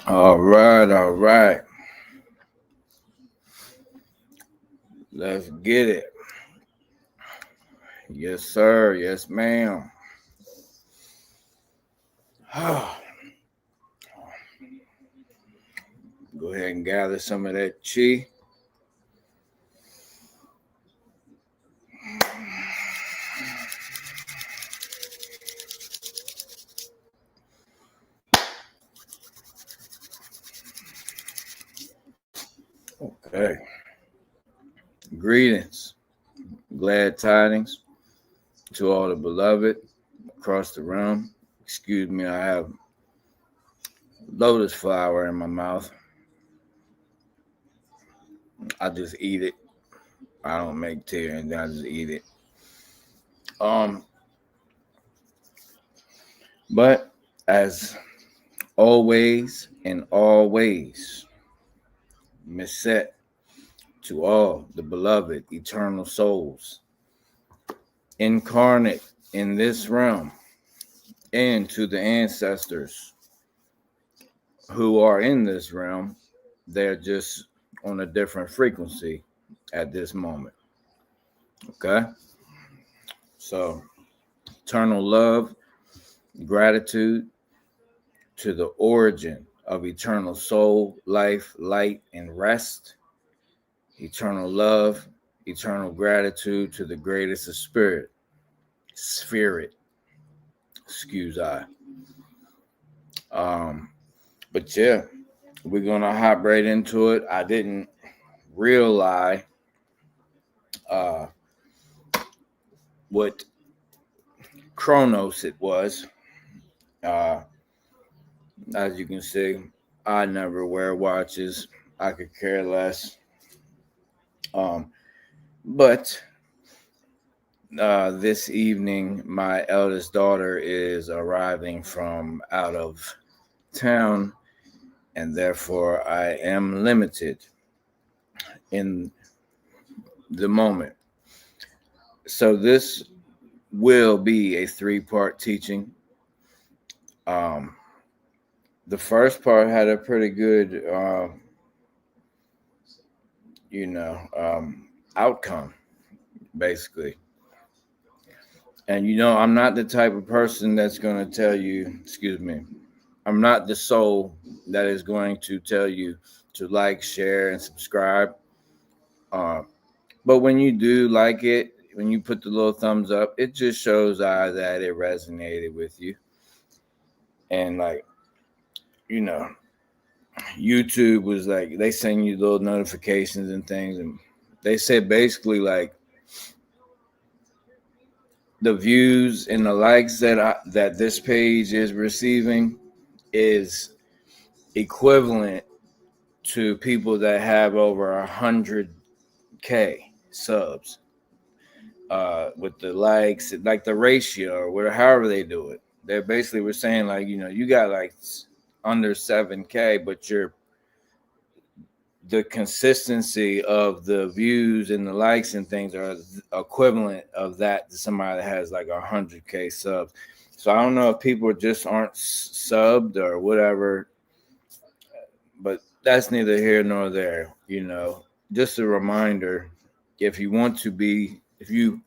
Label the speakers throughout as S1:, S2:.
S1: All right, all right. Let's get it. Yes, sir. Yes, ma'am. Go ahead and gather some of that chi. Okay. Greetings. Glad tidings to all the beloved across the realm. Excuse me, I have lotus flower in my mouth. I just eat it. I don't make tea and then I just eat it. Um, but as always and always, Mësët to all the beloved eternal souls incarnate in this realm, and to the ancestors who are in this realm. They're just on a different frequency at this moment. Okay. So, eternal love, gratitude to the origin of eternal soul, life, light, and rest. Eternal love, eternal gratitude to the greatest of spirit, excuse I. But yeah, we're gonna hop right into it. I didn't realize uh, what Chronos it was. Uh, as you can see, I never wear watches. I could care less. Um, but this evening, my eldest daughter is arriving from out of town, and therefore I am limited in the moment. So this will be a three-part teaching. Um, the first part had a pretty good, outcome, basically. And I'm not the type of person that's going to tell you, excuse me, I'm not the soul that is going to tell you to like, share, and subscribe. Uh, but when you do like it, when you put the little thumbs up, it just shows that it resonated with you. And like, you know, YouTube was like, they send you little notifications and things. And they said basically like the views and the likes that this page is receiving is equivalent to people that have over 100K subs, with the likes, like the ratio or whatever, however they do it. They basically were saying like, you got like under 7K, but the consistency of the views and the likes and things are equivalent of that to somebody that has like 100K subs. So I don't know if people just aren't subbed or whatever, but that's neither here nor there. Just a reminder, if you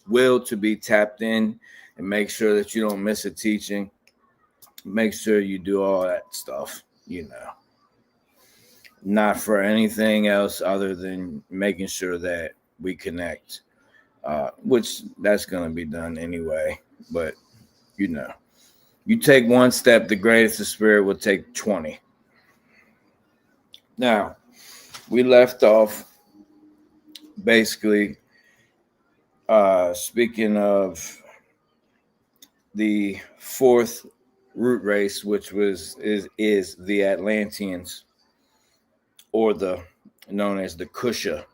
S1: will to be tapped in and make sure that you don't miss a teaching, make sure you do all that stuff, not for anything else other than making sure that we connect, which that's going to be done anyway. But, you take one step, the greatest of spirit will take 20. Now, we left off basically speaking of the fourth root race, which is the Atlanteans, or the known as the Kusha.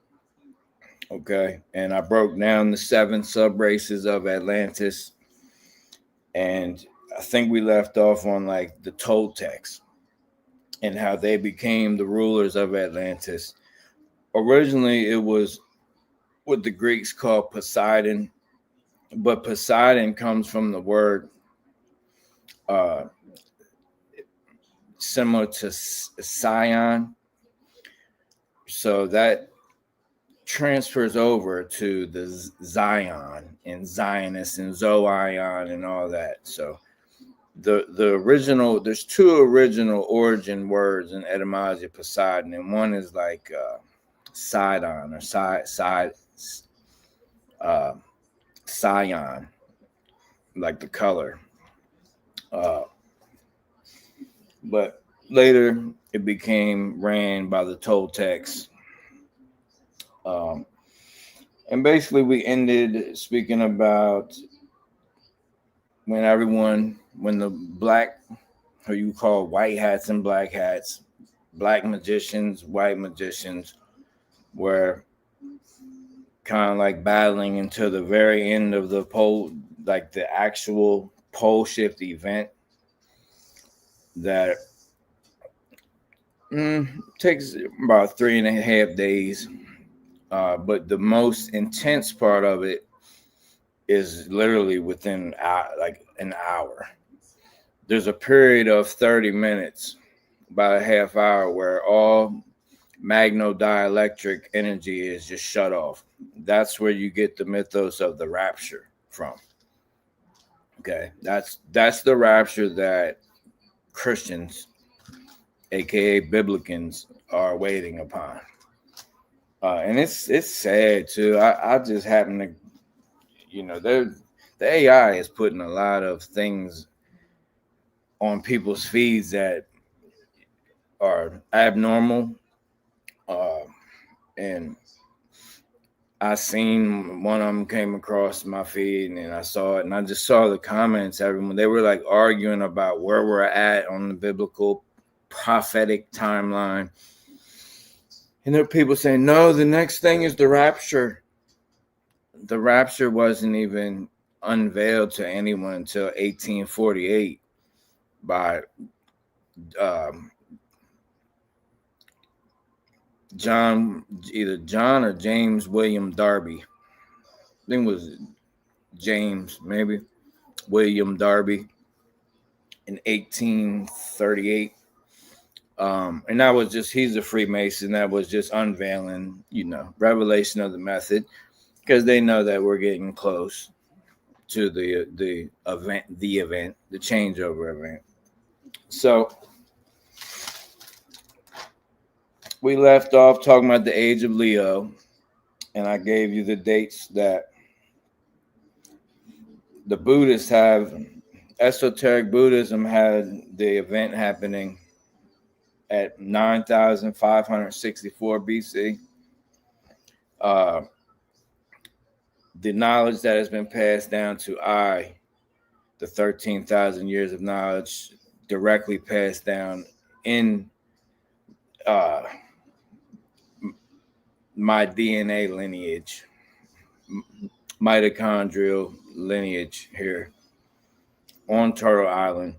S1: Okay, and I broke down the 7 sub races of Atlantis, and I think we left off on like the Toltecs and how they became the rulers of Atlantis. Originally, it was what the Greeks called Poseidon, but Poseidon comes from the word similar to Sion. So that transfers over to the Zion and Zionist and Zoion and all that. So the original, there's two original origin words in etymology of Poseidon, and one is like Sidon or Sion, like the color. But later it became ran by the Toltecs. And basically we ended speaking about when the black, who you call white hats and black hats, black magicians, white magicians, were kind of like battling until the very end of the pole, like the actual pole shift event that takes about 3.5 days. But the most intense part of it is literally within like an hour. There's a period of 30 minutes, about a half hour, where all magnodielectric energy is just shut off. That's where you get the mythos of the rapture from. Okay, that's the rapture that Christians, aka Biblicans, are waiting upon. And it's sad too. I just happen to, the AI is putting a lot of things on people's feeds that are abnormal. And I seen one of them came across my feed, and I saw it, and I just saw the comments. Everyone, they were like arguing about where we're at on the biblical prophetic timeline. And there are people saying, no, the next thing is the rapture. The rapture wasn't even unveiled to anyone until 1848 by either John or James William Darby. I think it was James, maybe William Darby, in 1838. And that was just, he's a Freemason. That was just unveiling, revelation of the method, because they know that we're getting close to the event, the changeover event. So we left off talking about the age of Leo, and I gave you the dates that the Buddhists have. Esoteric Buddhism had the event happening at 9,564 BC. The knowledge that has been passed down to the 13,000 years of knowledge directly passed down in my DNA lineage, mitochondrial lineage here on Turtle Island.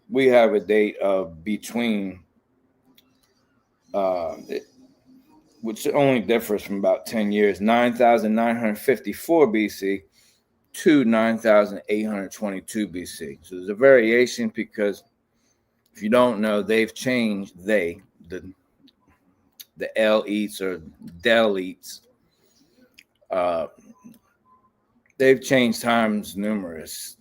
S1: We have a date of between, which only differs from about 10 years, 9,954 BC to 9,822 BC. So there's a variation because, if you don't know, they've changed, the L-eats or Del-eats, they've changed times numerous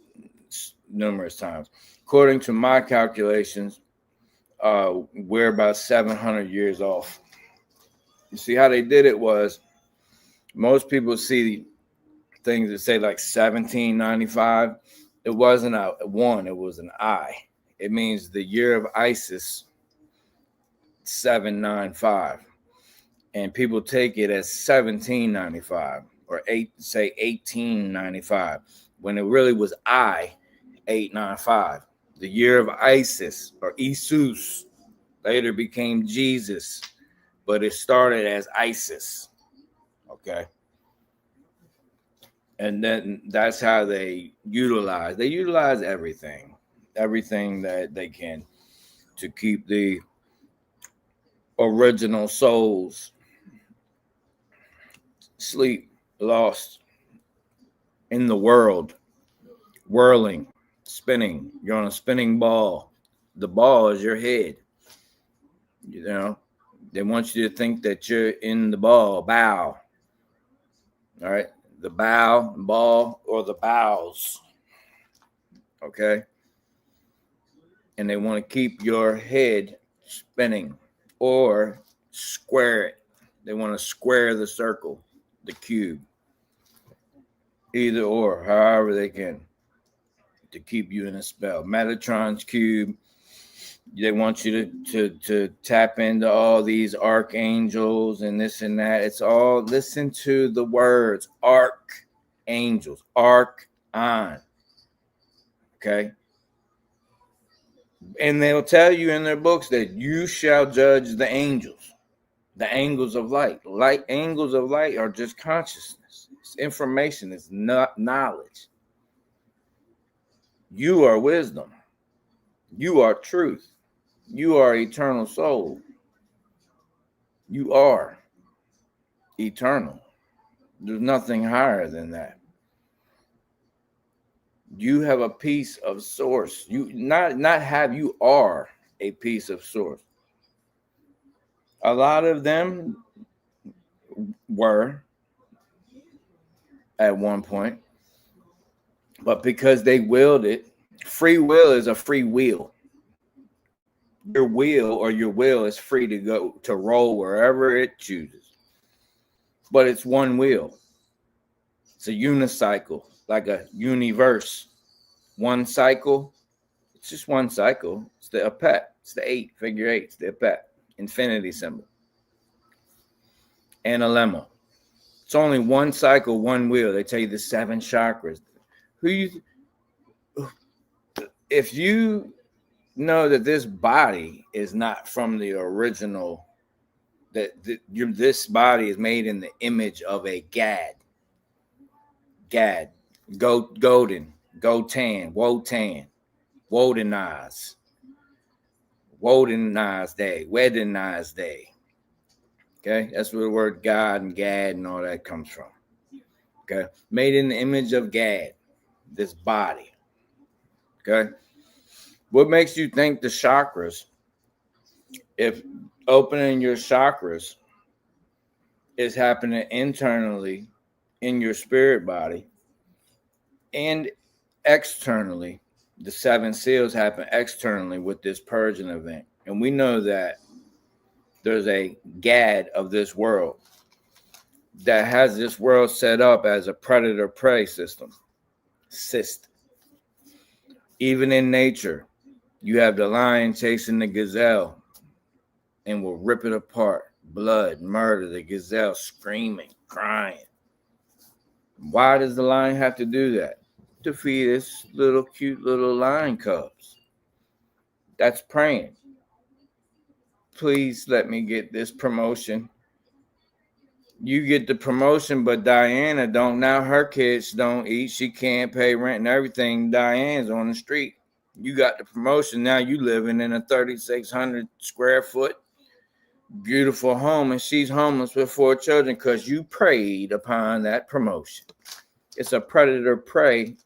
S1: times. According to my calculations, we're about 700 years off. You see how they did it was, most people see things that say like 1795. It wasn't a 1, it was an I. It means the year of Isis, 795. And people take it as 1795 or 1895, when it really was 895. The year of Isis, or Isus, later became Jesus, but it started as Isis. Okay. And then that's how they utilize everything that they can to keep the original souls sleep, lost in the world, whirling, spinning. You're on a spinning ball. the ball is your head. You know, they want you to think that you're in the bow. All right, the ball, or the bows. Okay, and they want to keep your head spinning or square it. They want to square the circle, the cube, either or, however they can, to keep you in a spell. Metatron's cube. They want you to tap into all these archangels and this and that. It's all, listen to the words, archangels, archon. Okay. And they'll tell you in their books that you shall judge the angels, the angels of light. Angels of light are just consciousness. It's information. It's not knowledge. You are wisdom. You are truth. You are eternal soul. You are eternal. There's nothing higher than that. You have a piece of source. You you are a piece of source. A lot of them were at one point, but because they willed it, free will is a free will. Your will is free to go to roll wherever it chooses. But it's one wheel. It's a unicycle, like a universe. One cycle. It's just one cycle. It's the EPOCHS. It's the 8, figure 8. It's the EPOCHS. Infinity symbol. And a lemma. It's only one cycle, one wheel. They tell you the 7 chakras. If you know that this body is not from the original, this body is made in the image of a Gad, Golden, Gotan, Wotan, Wodenized Day, Weddenized Day. Okay, that's where the word God and Gad and all that comes from. Okay, made in the image of Gad, this body. Okay, what makes you think the chakras, if opening your chakras is happening internally in your spirit body and externally, the 7 seals happen externally with this purging event. And we know that there's a Gad of this world that has this world set up as a predator-prey system. Even in nature, you have the lion chasing the gazelle and will rip it apart. Blood, murder, the gazelle screaming, crying. Why does the lion have to do that? To feed its little cute little lion cubs. That's praying. Please let me get this promotion. You get the promotion, but Diana don't. Now her kids don't eat. She can't pay rent and everything. Diane's on the street. You got the promotion. Now you living in a 3,600 square foot beautiful home, and she's homeless with 4 children because you preyed upon that promotion. It's a predator-prey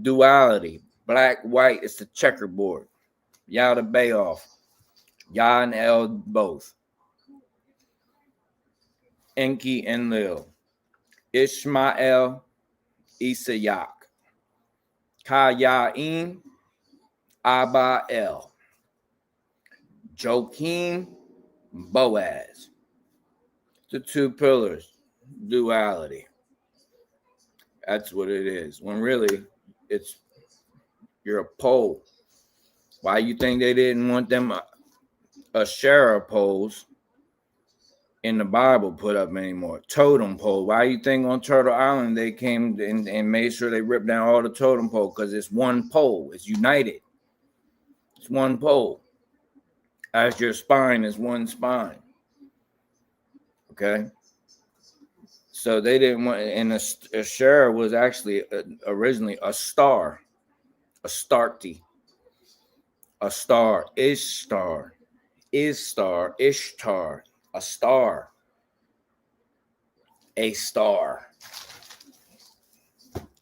S1: duality. Black, white, it's the checkerboard. Y'all the Bayoff. Yah and El both. Enki and Lil. Ishmael, Isayak. Kayaim, Abba El. Joachim, Boaz. The 2 pillars, duality. That's what it is. When really, you're a pole. Why you think they didn't want them Asherah poles in the Bible put up anymore? Totem pole. Why you think on Turtle Island they came and made sure they ripped down all the totem pole? Because it's one pole. It's united. It's one pole. As your spine is one spine. Okay? So they didn't want, and Asherah was actually originally a star. Astarte. A star. Ishtar. Ishtar. A star. A star.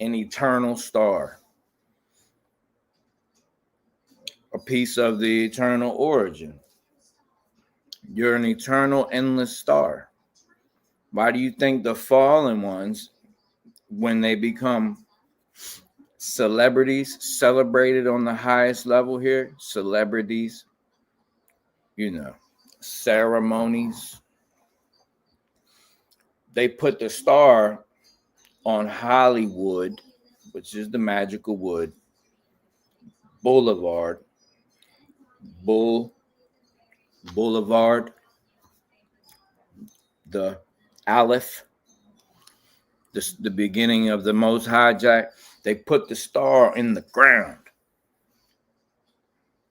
S1: An eternal star. A piece of the eternal origin. You're an eternal, endless star. Why do you think the fallen ones, when they become celebrities, celebrated on the highest level here, celebrities, ceremonies, they put the star on Hollywood, which is the magical wood, Boulevard, Boulevard, the Aleph, the beginning of the Most High Jack. They put the star in the ground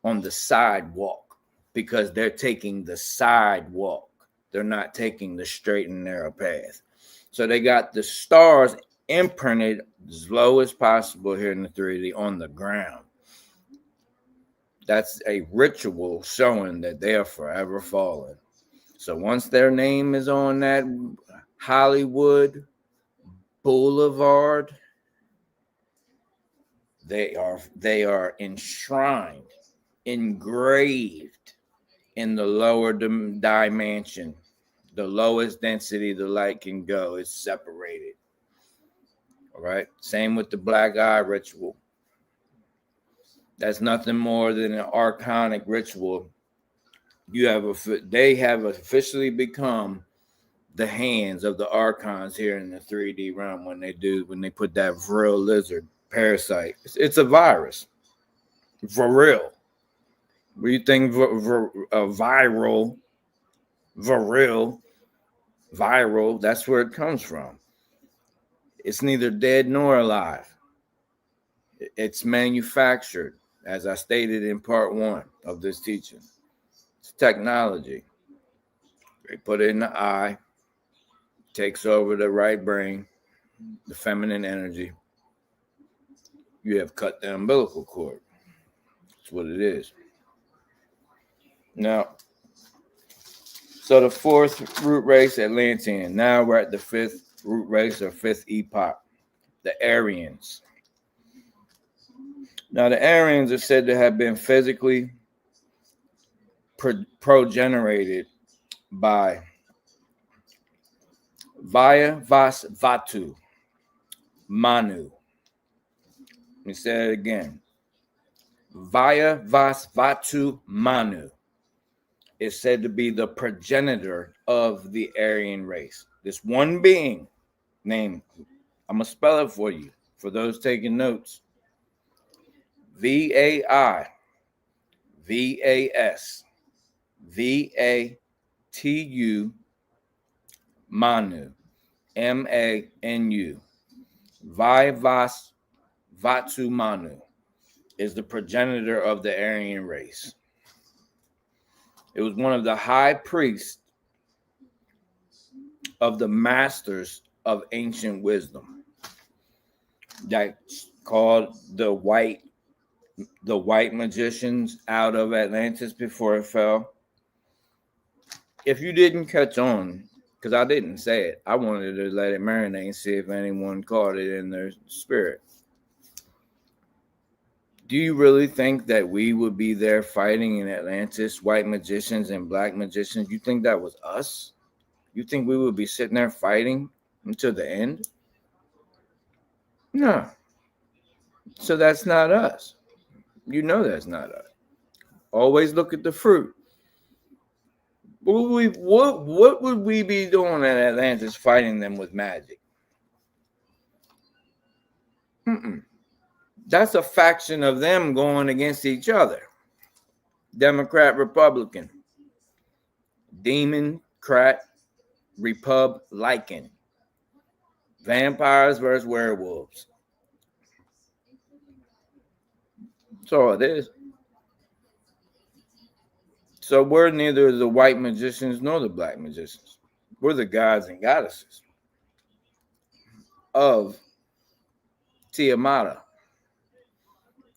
S1: on the sidewalk because they're taking the sidewalk. They're not taking the straight and narrow path. So they got the stars imprinted as low as possible here in the 3D on the ground. That's a ritual showing that they are forever fallen. So once their name is on that Hollywood Boulevard, they are enshrined, engraved in the lower dimension, the lowest density the light can go is separated. All right. Same with the black eye ritual. That's nothing more than an archonic ritual. They have officially become the hands of the archons here in the 3D realm when they put that vril lizard parasite. It's a virus. For real. What do you think viral, that's where it comes from. It's neither dead nor alive. It's manufactured, as I stated in part 1 of this teaching. It's technology. They put it in the eye, takes over the right brain, the feminine energy. You have cut the umbilical cord. That's what it is. Now, so the 4th root race, Atlantean. Now we're at the 5th root race or 5th epoch, the Aryans. Now, the Aryans are said to have been physically progenerated by Vaya Vas Vatu Manu. Let me say it again. Vaya Vas Vatu Manu is said to be the progenitor of the Aryan race. This one being named, I'm going to spell it for you, for those taking notes. VAI VAS VATU Manu MANU. Vaivas Vatu Manu is the progenitor of the Aryan race. It was one of the high priests of the masters of ancient wisdom that's called the white magicians out of Atlantis before it fell. If you didn't catch on, because I didn't say it, I wanted to let it marinate and see if anyone caught it in their spirit. Do you really think that we would be there fighting in Atlantis, white magicians and black magicians? You think that was us? You think we would be sitting there fighting until the end? No. So that's not us. You know that's not us. Always look at the fruit. What would we be doing at Atlantis fighting them with magic? That's a faction of them going against each other. Democrat, Republican. Democrat, Republican. Vampires versus werewolves. That's all it is. So we're neither the white magicians nor the black magicians. We're the gods and goddesses of Tiamata,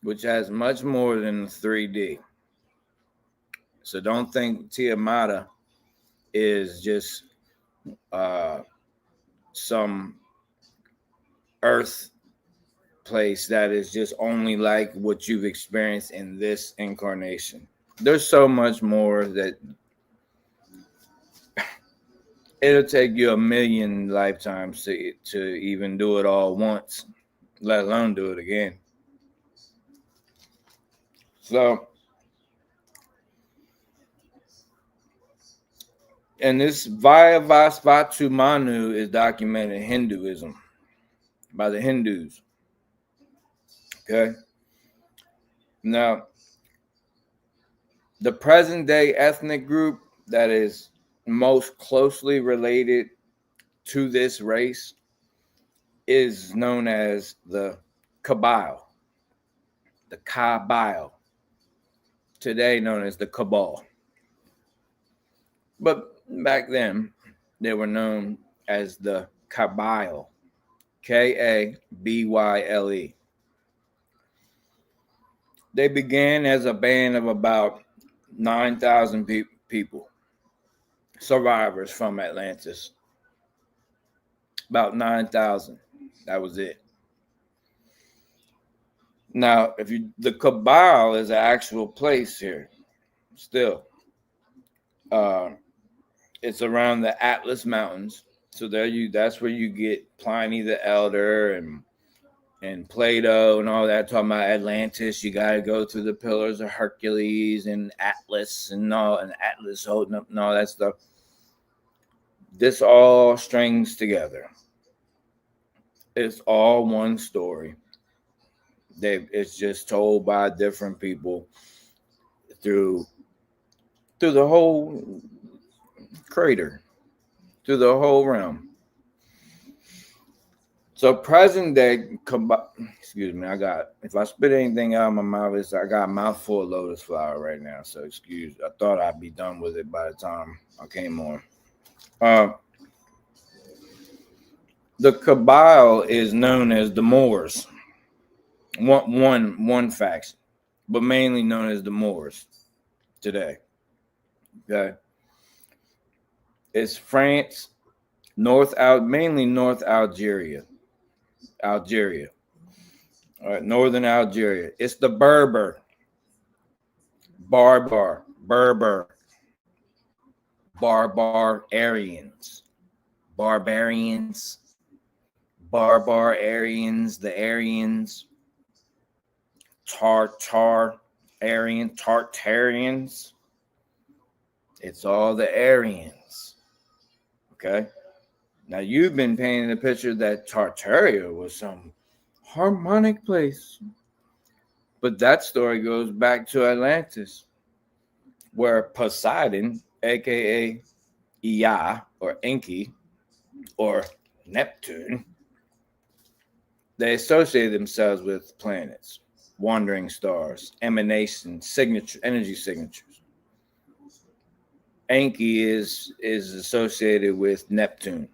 S1: which has much more than 3D. So don't think Tiamata is just some earth place that is just only like what you've experienced in this incarnation. There's so much more that it'll take you a million lifetimes to even do it all once, let alone do it again. So, and this Vayavasvatu Manu is documented in Hinduism by the Hindus. Okay. Now, the present day ethnic group that is most closely related to this race is known as the Kabyle. The Kabyle. Today known as the Cabal. But back then, they were known as the Kabyle. Kabyle. They began as a band of about 9,000 people, survivors from Atlantis. About 9,000. That was it. Now, the Cabal is an actual place here, still. It's around the Atlas Mountains. So that's where you get Pliny the Elder and Plato and all that, talking about Atlantis. You got to go through the Pillars of Hercules and Atlas and Atlas holding up and all that stuff. This all strings together. It's all one story. It's just told by different people through the whole crater, through the whole realm. So present day, excuse me, if I spit anything out of my mouth, I got a mouthful of lotus flower right now. So I thought I'd be done with it by the time I came on. The Kabyle is known as the Moors. One faction, but mainly known as the Moors today. Okay. It's France, mainly North Algeria. All right, northern Algeria. It's the Berber, Barbarians, the Aryans, Tartarians. It's all the Aryans. Okay. Now you've been painting a picture that Tartaria was some harmonic place. But that story goes back to Atlantis, where Poseidon, aka Ea or Enki or Neptune, they associated themselves with planets, wandering stars, emanations, energy signatures. Enki is associated with Neptune,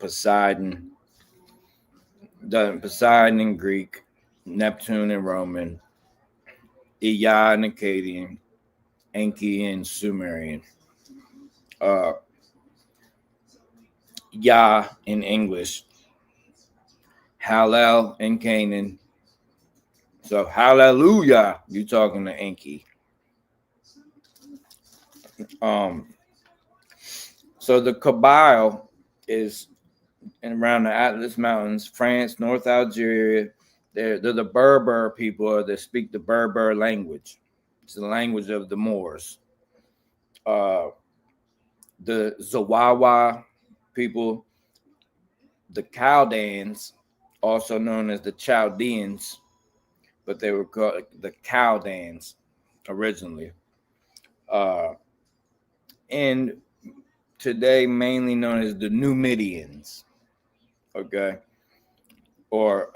S1: Poseidon in Greek, Neptune in Roman, Ea in Akkadian, Enki in Sumerian, Yah in English, Hallel in Canaan. So hallelujah, you're talking to Enki. So the Kabyle is around the Atlas Mountains, France, North Algeria. They're the Berber people that speak the Berber language. It's the language of the Moors. The Zawawa people, the Chaldeans, also known as the Chaldeans, but they were called the Chaldeans originally. And today mainly known as the Numidians. Okay. Or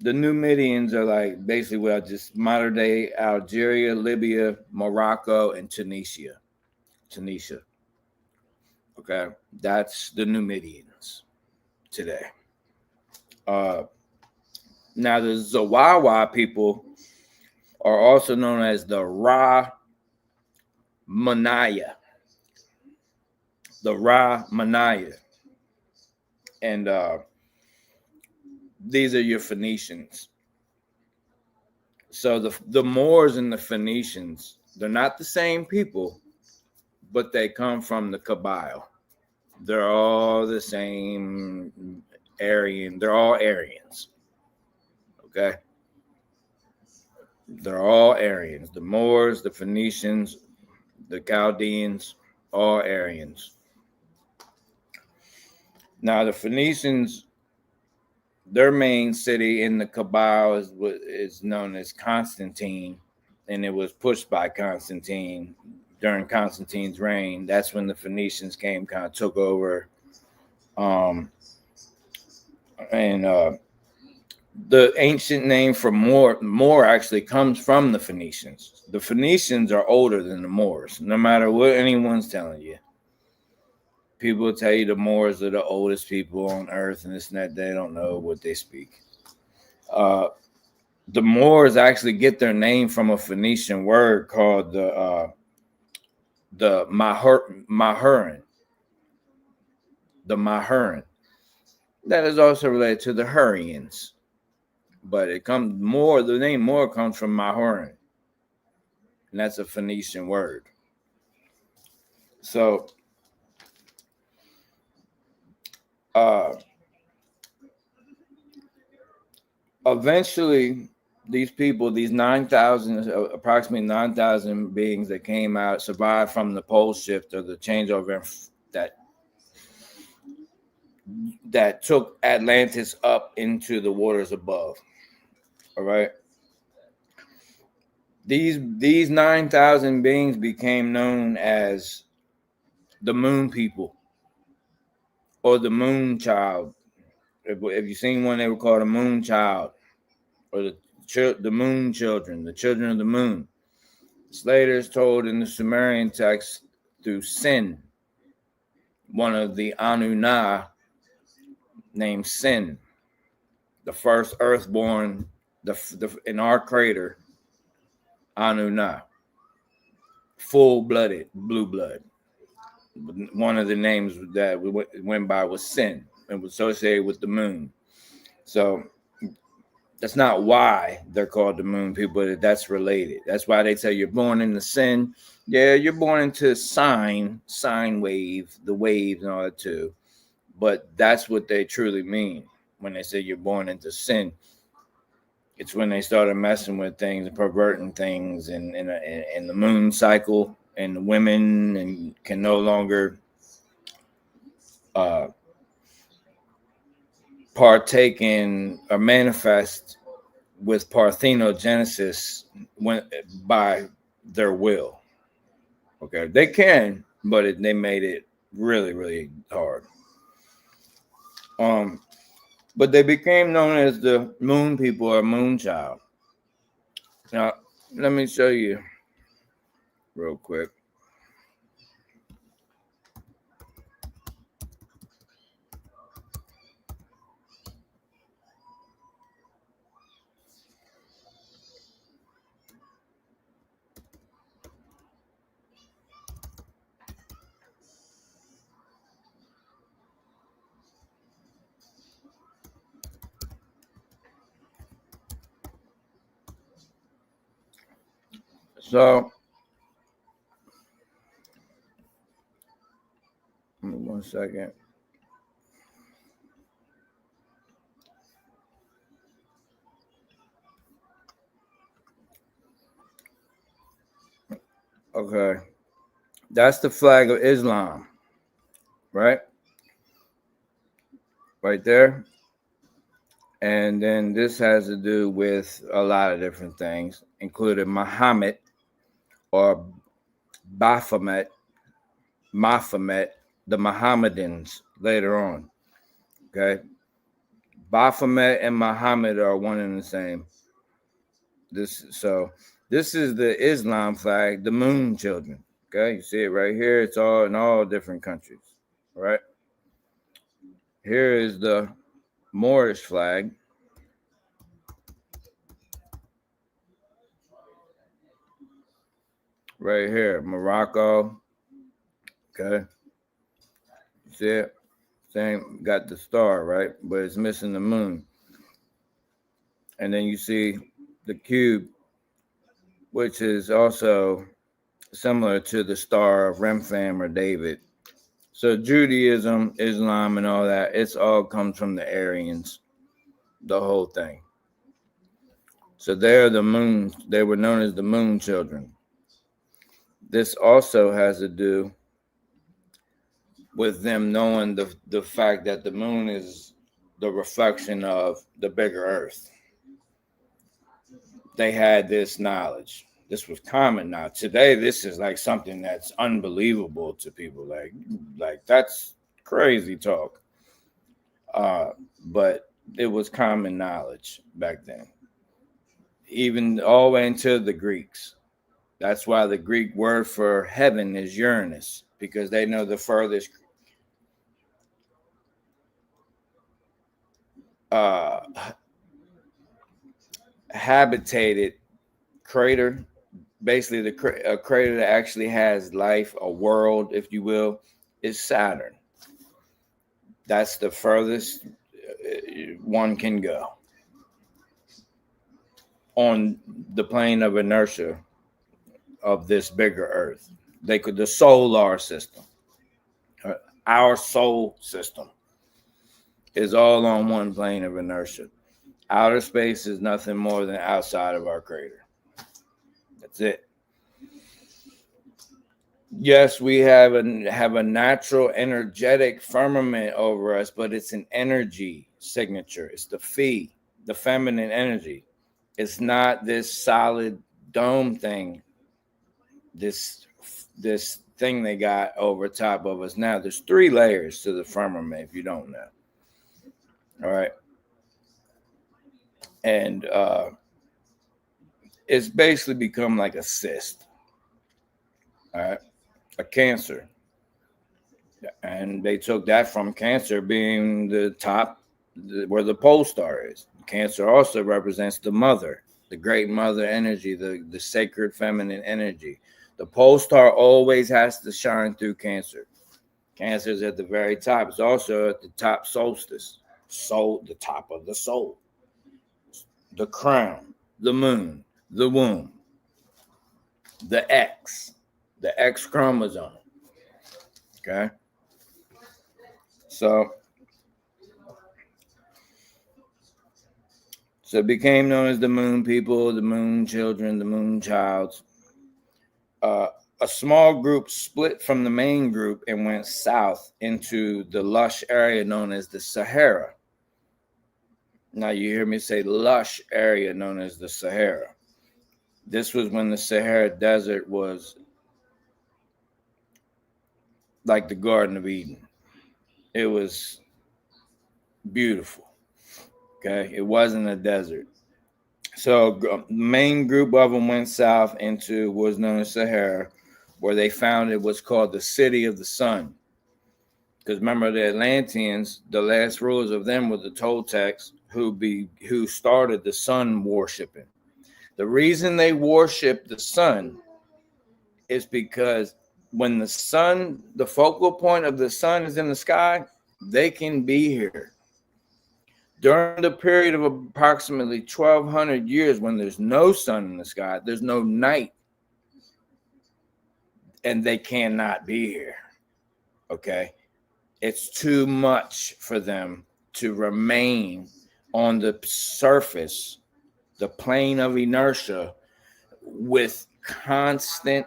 S1: the Numidians are like basically just modern day Algeria, Libya, Morocco, and Tunisia. Okay. That's the Numidians today. Now the Zawawa people are also known as the Ra-Manaya. And these are your Phoenicians. So the Moors and the Phoenicians, they're not the same people, but they come from the Kabyle. They're all the same Aryan. They're all Aryans. Okay. They're all Aryans. The Moors, the Phoenicians, the Chaldeans, all Aryans. Now the Phoenicians, their main city in the Kabyle is known as Constantine, and it was pushed by Constantine during Constantine's reign. That's when the Phoenicians came, kind of took over, and the ancient name for Moor actually comes from the Phoenicians. The Phoenicians are older than the Moors, no matter what anyone's telling you. People tell you the Moors are the oldest people on earth and this and that. They don't know what they speak. The Moors actually get their name from a Phoenician word called the Mahurin. The Mahurin. That is also related to the Hurrians. But the name Moor comes from Mahurin. And that's a Phoenician word. So eventually these people, these 9,000, approximately 9,000 beings that came out, survived from the pole shift or the changeover that took Atlantis up into the waters above. All right. These 9,000 beings became known as the Moon People or the Moon Child. If you've seen one, they were called a Moon Child or the Moon Children, the children of the Moon. Later is told in the Sumerian text through Sin, one of the Anunnaki named Sin, the first Earthborn, in our crater, Anunnaki, full-blooded, blue blood. One of the names that we went by was Sin and was associated with the moon. So that's not why they're called the Moon People, but that's related. That's why they tell you you're born into sin. Yeah, you're born into sine wave, the waves and all that too. But that's what they truly mean when they say you're born into sin. It's when they started messing with things and perverting things in the moon cycle, and the women and can no longer partake in or manifest with parthenogenesis by their will. Okay, they can, but they made it really, really hard. But they became known as the Moon People or Moon Child. Now, let me show you real quick. So, 1 second. Okay. That's the flag of Islam, right? Right there. And then this has to do with a lot of different things, including Muhammad or Baphomet, the Mohammedans later on. Okay. Baphomet and Muhammad are one and the same. This is the Islam flag, the Moon Children. Okay, you see it right here. It's all in all different countries. All right. Here is the Moorish flag. Right here, Morocco. Okay. You see it? thing got the star, right? But it's missing the moon. And then you see the cube, which is also similar to the star of Remphan or David. So Judaism, Islam, and all that, it's all comes from the Aryans, the whole thing. So they're the moon. They were known as the moon children. This also has to do with them knowing the fact that the moon is the reflection of the bigger earth. They had this knowledge. This was common now. Today, this is like something that's unbelievable to people. Like that's crazy talk. But it was common knowledge back then. Even all the way into the Greeks. That's why the Greek word for heaven is Uranus, because they know the furthest habitated crater, basically a crater that actually has life, a world, if you will, is Saturn. That's the furthest one can go on the plane of inertia of this bigger Earth. The solar system, our soul system, is all on one plane of inertia. Outer space is nothing more than outside of our crater. That's it. Yes, we have a natural energetic firmament over us, but it's an energy signature. It's the phi, the feminine energy. It's not this solid dome thing, this thing they got over top of us now. There's 3 layers to the firmament, if you don't know. All right. And it's basically become like a cyst. All right. A cancer. And they took that from Cancer being the top, where the pole star is. Cancer also represents the mother, the great mother energy, the sacred feminine energy. The pole star always has to shine through Cancer. Cancer is at the very top. It's also at the top solstice. Soul, the top of the soul. The crown, the moon, the womb, the X chromosome. Okay. So it became known as the moon people, the moon children, the moon childs. A small group split from the main group and went south into the lush area known as the Sahara. Now you hear me say lush area known as the Sahara. This was when the Sahara Desert was like the Garden of Eden. It was beautiful. Okay, it wasn't a desert. So the main group of them went south into what was known as Sahara, where they founded what's called the City of the Sun. Because remember, the Atlanteans, the last rulers of them were the Toltecs, who started the sun worshiping. The reason they worship the sun is because when the sun, the focal point of the sun is in the sky, they can be here. During the period of approximately 1,200 years, when there's no sun in the sky, there's no night, and they cannot be here. Okay? It's too much for them to remain on the surface, the plane of inertia, with constant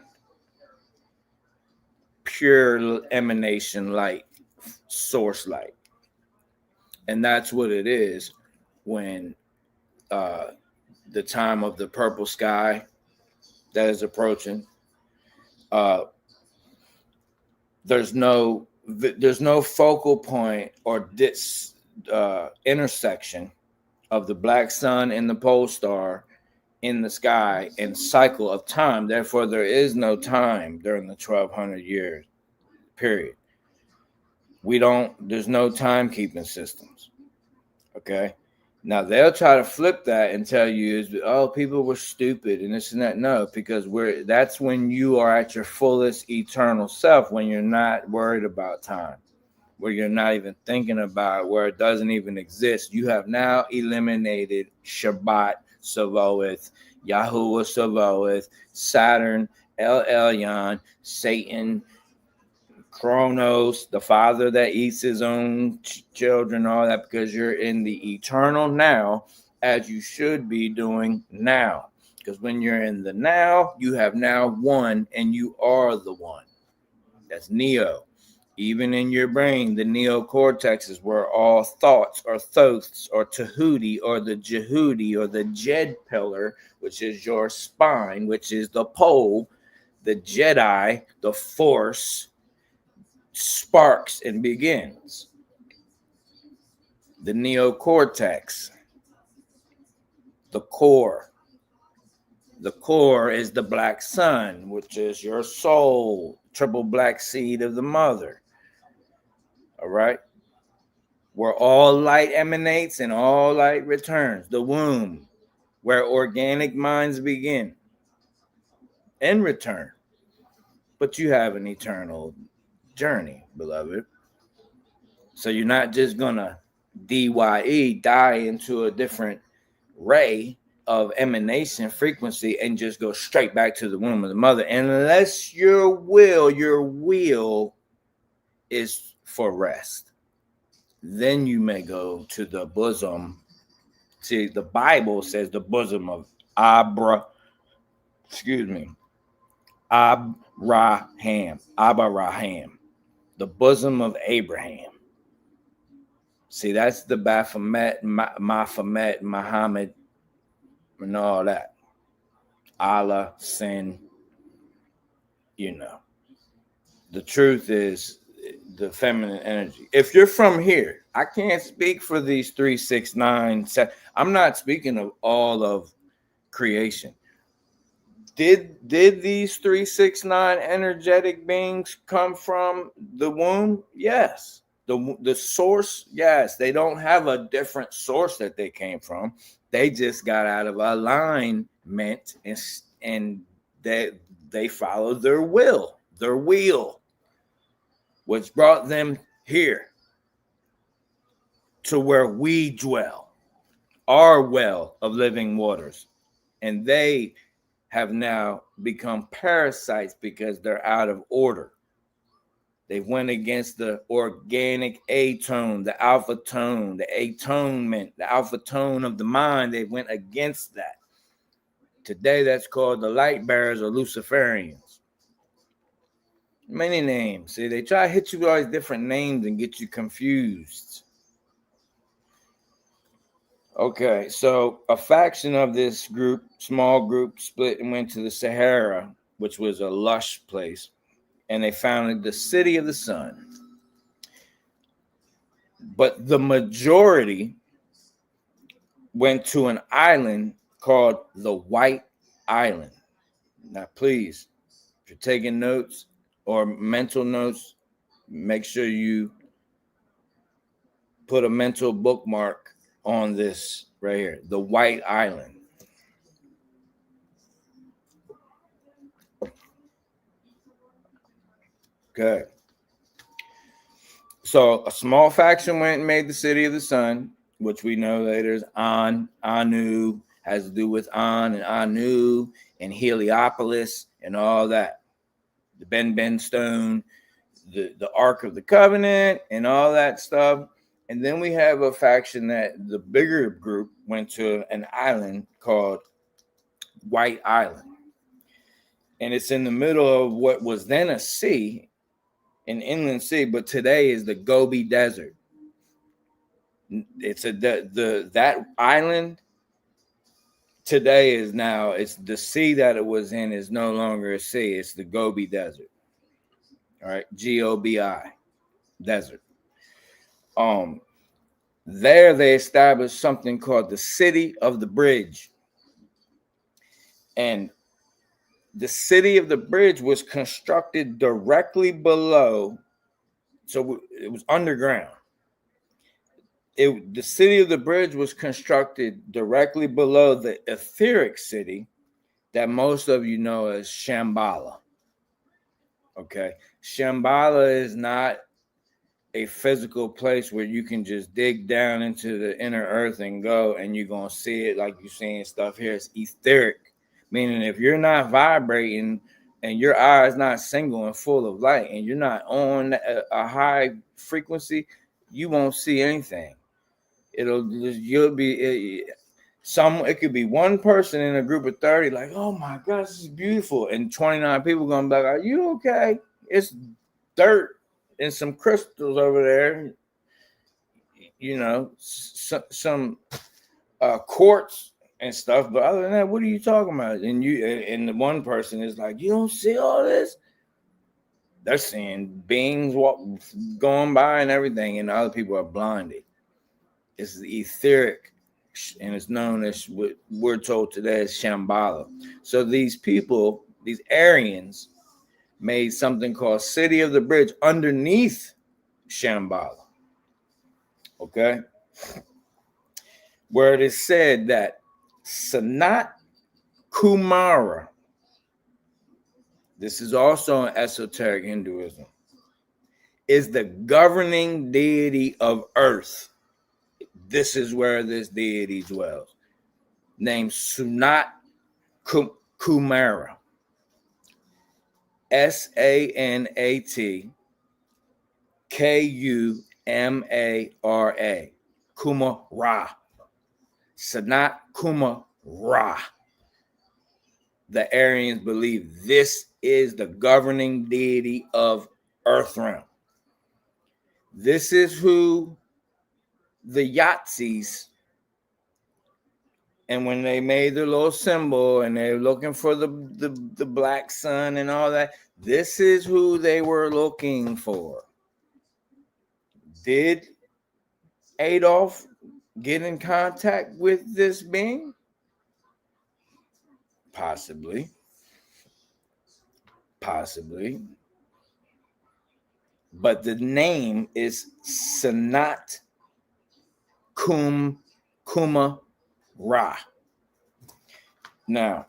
S1: pure emanation light, source light. And that's what it is when the time of the purple sky that is approaching. There's no focal point or this intersection of the black sun and the pole star in the sky and cycle of time. Therefore, there is no time during the 1,200 years period. There's no timekeeping systems. Okay. Now they'll try to flip that and tell you, people were stupid and this and that. No, because that's when you are at your fullest eternal self, when you're not worried about time. where you're not even thinking about, where it doesn't even exist. You have now eliminated Shabbat, Savoeth, Yahuwah, Savoeth, Saturn, El Elyon, Satan, Chronos, the father that eats his own children, all that, because you're in the eternal now, as you should be doing now. Because when you're in the now, you have now one, and you are the one. That's Neo. Even in your brain, the neocortex is where all thoughts or thoths or Tahuti or the Jehudi or the Jed pillar, which is your spine, which is the pole, the Jedi, the force, sparks and begins. The neocortex, the core. The core is the black sun, which is your soul, triple black seed of the mother. All right? Where all light emanates and all light returns. The womb, where organic minds begin and return. But you have an eternal journey, beloved. So you're not just going to die into a different ray of emanation frequency and just go straight back to the womb of the mother, unless your will is for rest. Then you may go to the bosom. See, the Bible says the bosom of Abraham, the bosom of Abraham. See, that's the Baphomet, Maphomet, Muhammad, and all that. Allah, sin, The truth is the feminine energy. If you're from here, I can't speak for these 3, 6, 9, 7. I'm not speaking of all of creation. Did these 3, 6, 9 energetic beings come from the womb? Yes. The source, yes. They don't have a different source that they came from. They just got out of alignment and they followed their wheel, which brought them here to where we dwell, our well of living waters. And they have now become parasites because they're out of order. They went against the organic A-tone, the alpha tone, the atonement, the alpha tone of the mind. They went against that. Today, that's called the light bearers or Luciferians. Many names. See, they try to hit you with all these different names and get you confused. Okay, so a faction of this group, small group, split and went to the Sahara, which was a lush place, and they founded the City of the Sun. But the majority went to an island called the White Island. Now, please, if you're taking notes or mental notes, make sure you put a mental bookmark on this right here, the White Island. Okay. So a small faction went and made the City of the Sun, which we know later is Anu, has to do with An and Anu and Heliopolis and all that. The Ben Stone, the Ark of the Covenant and all that stuff. And then we have a faction that the bigger group went to an island called White Island. And it's in the middle of what was then a sea, an inland sea, but today is the Gobi Desert. It's that island today is now, it's the sea that it was in is no longer a sea. It's the Gobi Desert. All right, Gobi Desert. There they established something called the City of the Bridge. And the City of the Bridge was constructed directly below, so it was underground. The City of the Bridge was constructed directly below the etheric city that most of you know as Shambhala. Okay, Shambhala is not a physical place where you can just dig down into the inner earth and go, and you're going to see it like you're seeing stuff here. It's etheric, meaning if you're not vibrating and your eye is not single and full of light and you're not on a high frequency, you won't see anything. You'll be it could be one person in a group of 30 like, oh my gosh, this is beautiful, and 29 people gonna be like, are you okay? It's dirt and some crystals over there, some quartz and stuff, but other than that, what are you talking about? And the one person is like, you don't see all this? They're seeing beings going by and everything, and the other people are blinded. It's the etheric, and it's known as what we're told today as Shambhala. So these people, these Aryans, made something called City of the Bridge underneath Shambhala. Okay? Where it is said that Sanat Kumara, this is also in esoteric Hinduism, is the governing deity of Earth. This is where this deity dwells, named Sanat Kumara. Sanat Kumara. Kumara. Sanat Kumara. The Aryans believe this is the governing deity of Earth realm. This is who the Yahtzees, and when they made their little symbol and they're looking for the black sun and all that, this is who they were looking for. Did Adolf get in contact with this being? Possibly. But the name is Sanat Kumara. Now,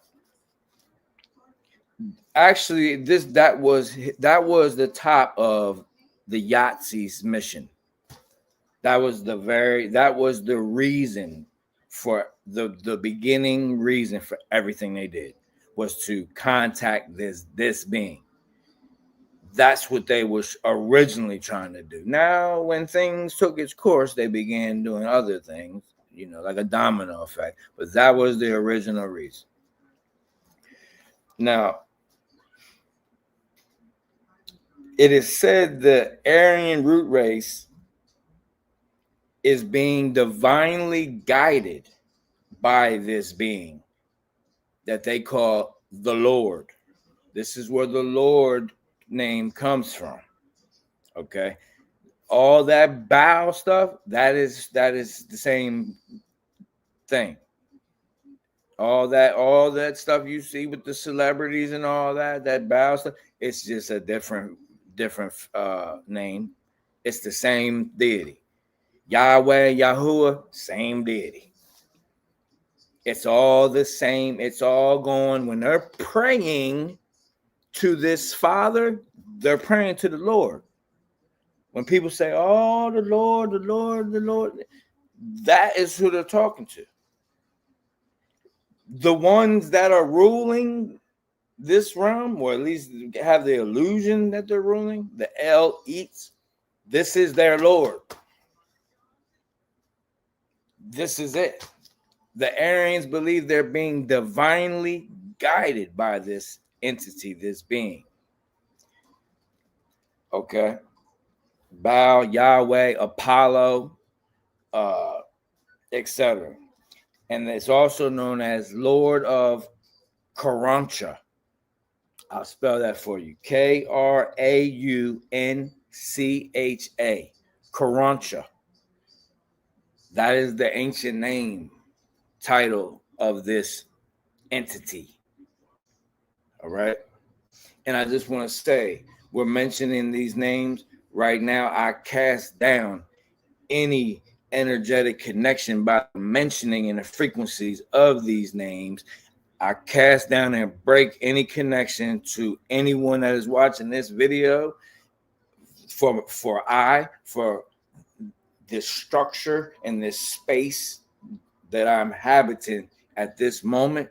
S1: actually, that was the top of the Yahtzees' mission. That was the reason for the beginning reason for everything they did, was to contact this being. That's what they was originally trying to do. Now, when things took its course, they began doing other things, like a domino effect. But that was the original reason. Now, it is said the Aryan root race is being divinely guided by this being that they call the Lord. This is where the Lord name comes from. Okay, all that bow stuff, that is the same thing. All that stuff you see with the celebrities and all that bow stuff, it's just a different name. It's the same deity. Yahweh, Yahuwah, same deity. It's all the same. It's all going, when they're praying to this Father, they're praying to the Lord. When people say, oh, the Lord, the Lord, the Lord, that is who they're talking to. The ones that are ruling this realm, or at least have the illusion that they're ruling, the elites, this is their Lord. This is it. The Aryans believe they're being divinely guided by this entity, this being. Okay. Baal, Yahweh, Apollo, etc. And it's also known as Lord of Karancha. I'll spell that for you. Krauncha. Karancha. That is the ancient name, title of this entity. All right. And I just want to say, we're mentioning these names right now. I cast down any energetic connection by mentioning in the frequencies of these names. I cast down and break any connection to anyone that is watching this video for this structure and this space that I'm habiting at this moment,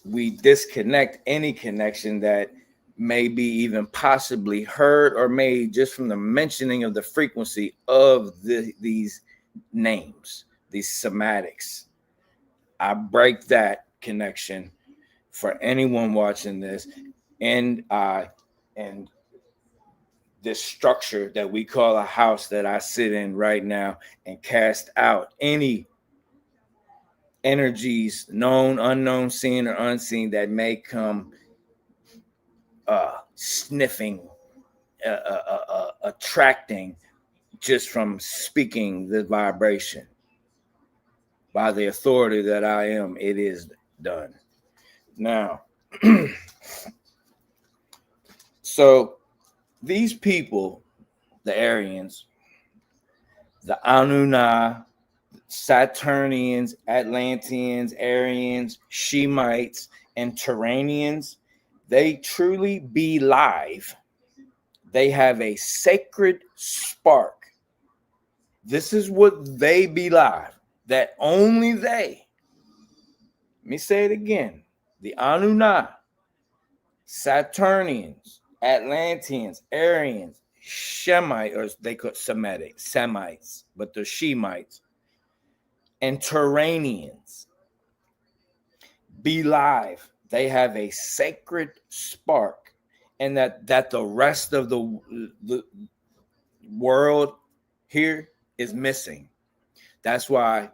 S1: we disconnect any connection that may be even possibly heard or made just from the mentioning of the frequency of these names, these somatics. I break that connection for anyone watching this, and this structure that we call a house that I sit in right now, and cast out any energies, known, unknown, seen, or unseen, that may come sniffing, attracting just from speaking the vibration. By the authority that I am, it is done. Now, so these people, the Aryans, the Anuna, Saturnians, Atlanteans, Aryans, Shemites, and Turanians, they truly be live. They have a sacred spark. This is what they be live, that only they. Let me say it again. The Anuna, Saturnians, Atlanteans, Aryans, Shemite, or they call Semites, but they're Shemites, and Turanians be live. They have a sacred spark, and that the rest of the world here is missing. That's why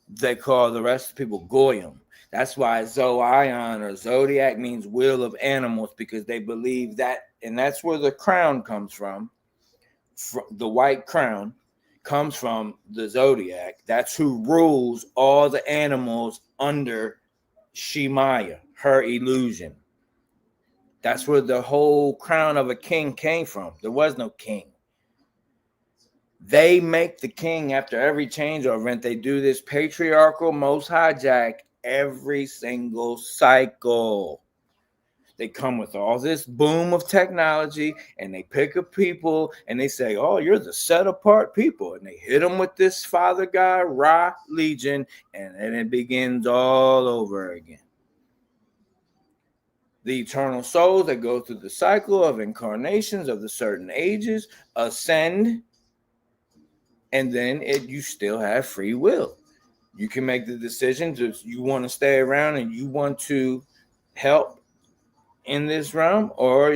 S1: they call the rest of the people Goyim. That's why Zoion or Zodiac means will of animals, because they believe that, and that's where the crown comes from. The white crown comes from the Zodiac. That's who rules all the animals under Shemaya, her illusion. That's where the whole crown of a king came from. There was no king. They make the king after every change or event. They do this patriarchal most hijack every single cycle. They come with all this boom of technology, and they pick up people and they say, oh, you're the set apart people. And they hit them with this Father God, Ra Legion, and then it begins all over again. The eternal souls that go through the cycle of incarnations of the certain ages ascend, and then you still have free will. You can make the decision to, you want to stay around and you want to help in this realm, or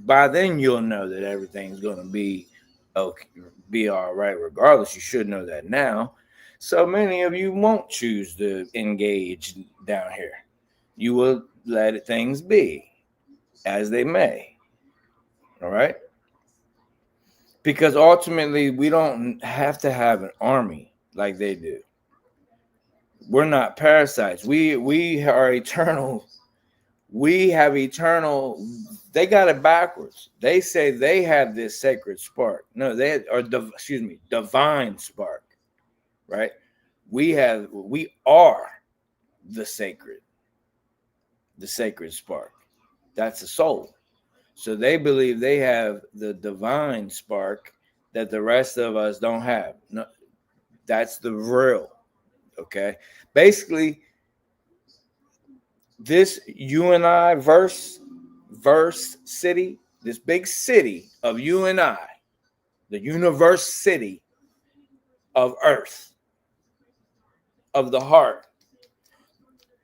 S1: by then you'll know that everything's going to be okay, be all right regardless. You should know that now. So many of you won't choose to engage down here. You will let things be as they may. All right? Because ultimately, we don't have to have an army like they do. We're not parasites. We are eternal. We have eternal. They got it backwards. They say they have this sacred spark. No, they are divine spark. Right? We are the sacred spark. That's the soul. So they believe they have the divine spark that the rest of us don't have. No, that's the real. Okay. Basically, this you and I verse city, this big city of you and I, the universe city of earth, of the heart,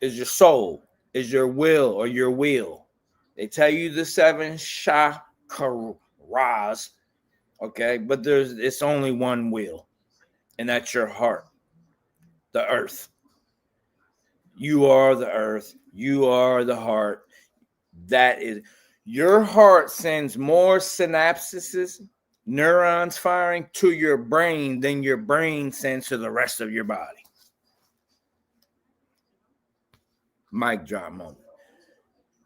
S1: is your soul, is your will or your wheel. They tell you the 7 chakras, okay, but it's only one wheel, and that's your heart, the earth. You are the earth. You are the heart. That is, your heart sends more synapses, neurons firing to your brain than your brain sends to the rest of your body. Mic drop moment.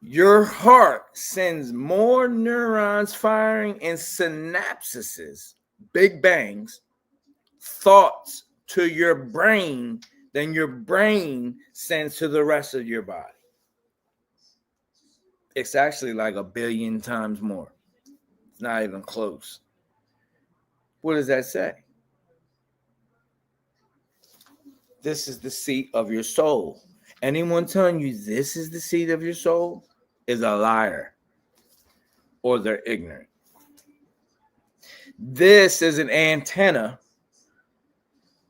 S1: Your heart sends more neurons firing and synapses, big bangs, thoughts to your brain than your brain sends to the rest of your body. It's actually like 1 billion times more. It's not even close. What does that say? This is the seat of your soul. Anyone telling you this is the seat of your soul is a liar, or they're ignorant. This is an antenna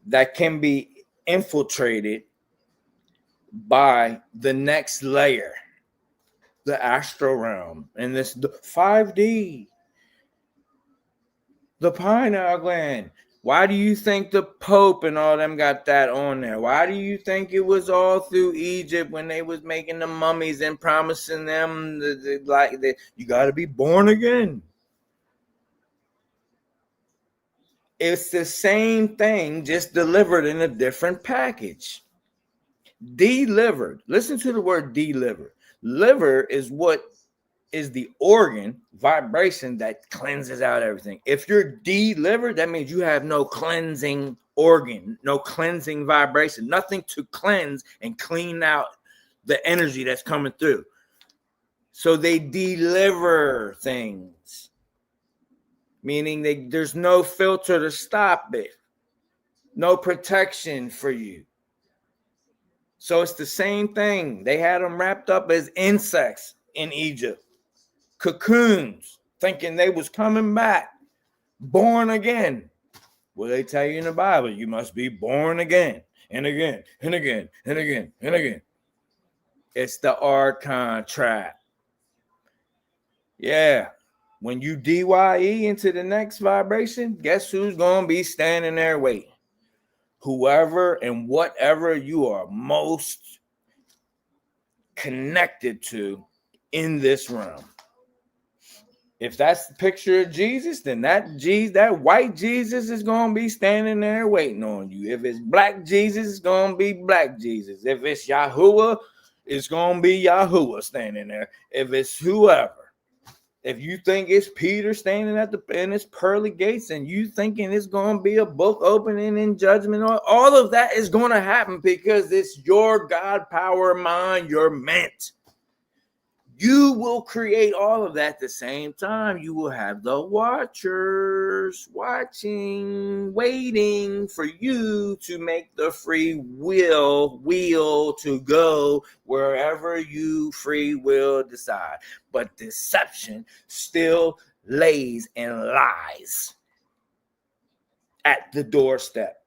S1: that can be infiltrated by the next layer, the astral realm, and this the 5D, the pineal gland. Why do you think the Pope and all them got that on there? Why do you think it was all through Egypt when they was making the mummies and promising them you got to be born again? It's the same thing, just delivered in a different package. Delivered. Listen to the word delivered. Liver is what is the organ vibration that cleanses out everything. If you're delivered, that means you have no cleansing organ, no cleansing vibration, nothing to cleanse and clean out the energy that's coming through. So they deliver things, meaning there's no filter to stop it, no protection for you. So it's the same thing. They had them wrapped up as insects in Egypt, cocoons, thinking they was coming back, born again. Well, they tell you in the Bible, you must be born again and again and again and again and again. It's the archon trap. Yeah. When you DYE into the next vibration, guess who's going to be standing there waiting? Whoever and whatever you are most connected to in this realm. If that's the picture of Jesus, then that white Jesus is going to be standing there waiting on you. If it's black Jesus, it's going to be black Jesus. If it's Yahuwah, it's going to be Yahuwah standing there. If it's whoever. If you think it's Peter standing in his pearly gates and you thinking it's going to be a book opening in judgment, all of that is going to happen because it's your God power mind you're meant. You will create all of that at the same time. You will have the watchers watching, waiting for you to make the free will to go wherever you free will decide. But deception still lays and lies at the doorstep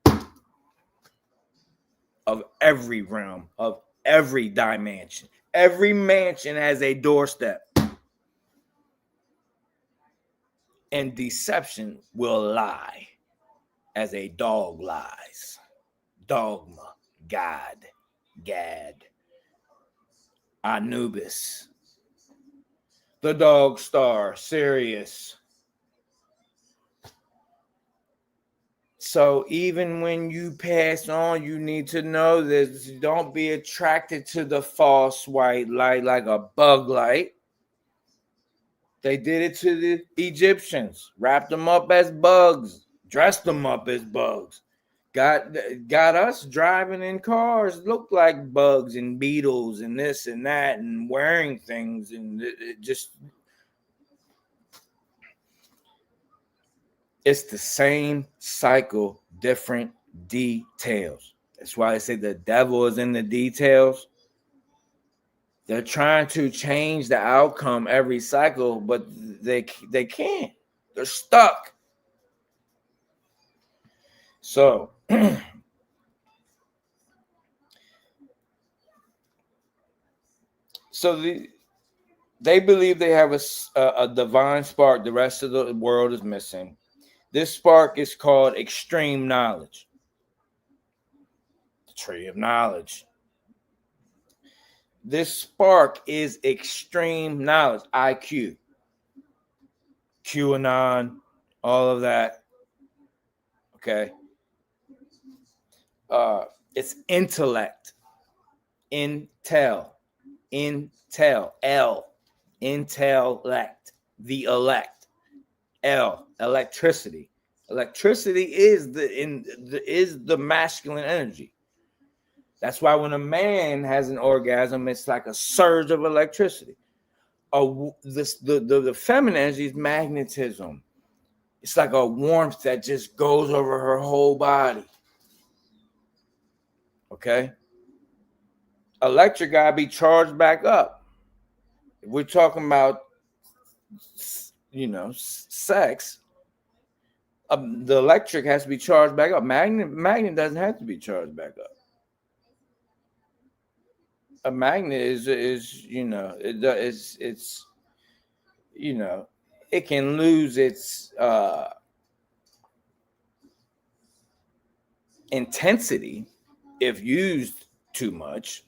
S1: of every realm, of every dimension. Every mansion has a doorstep. And deception will lie as a dog lies. Dogma, God, Gad, Anubis, the dog star, Sirius. So even when you pass on, you need to know this. Don't be attracted to the false white light like a bug light. They did it to the Egyptians, wrapped them up as bugs, dressed them up as bugs. Got us driving in cars look like bugs and beetles and this and that and wearing things and it just... It's the same cycle, different details. That's why I say the devil is in the details. They're trying to change the outcome every cycle, but they can't. They're stuck. So they believe they have a divine spark the rest of the world is missing. This spark is called extreme knowledge. The tree of knowledge. This spark is extreme knowledge, IQ, QAnon, all of that. Okay. It's intellect, intellect, intellect, the elect, electricity. Electricity is the masculine energy. That's why when a man has an orgasm, it's like a surge of electricity. The feminine energy is magnetism. It's like a warmth that just goes over her whole body. Okay? Electric gotta be charged back up. If we're talking about, sex, the electric has to be charged back up. Magnet doesn't have to be charged back up. A magnet is it can lose its intensity if used too much.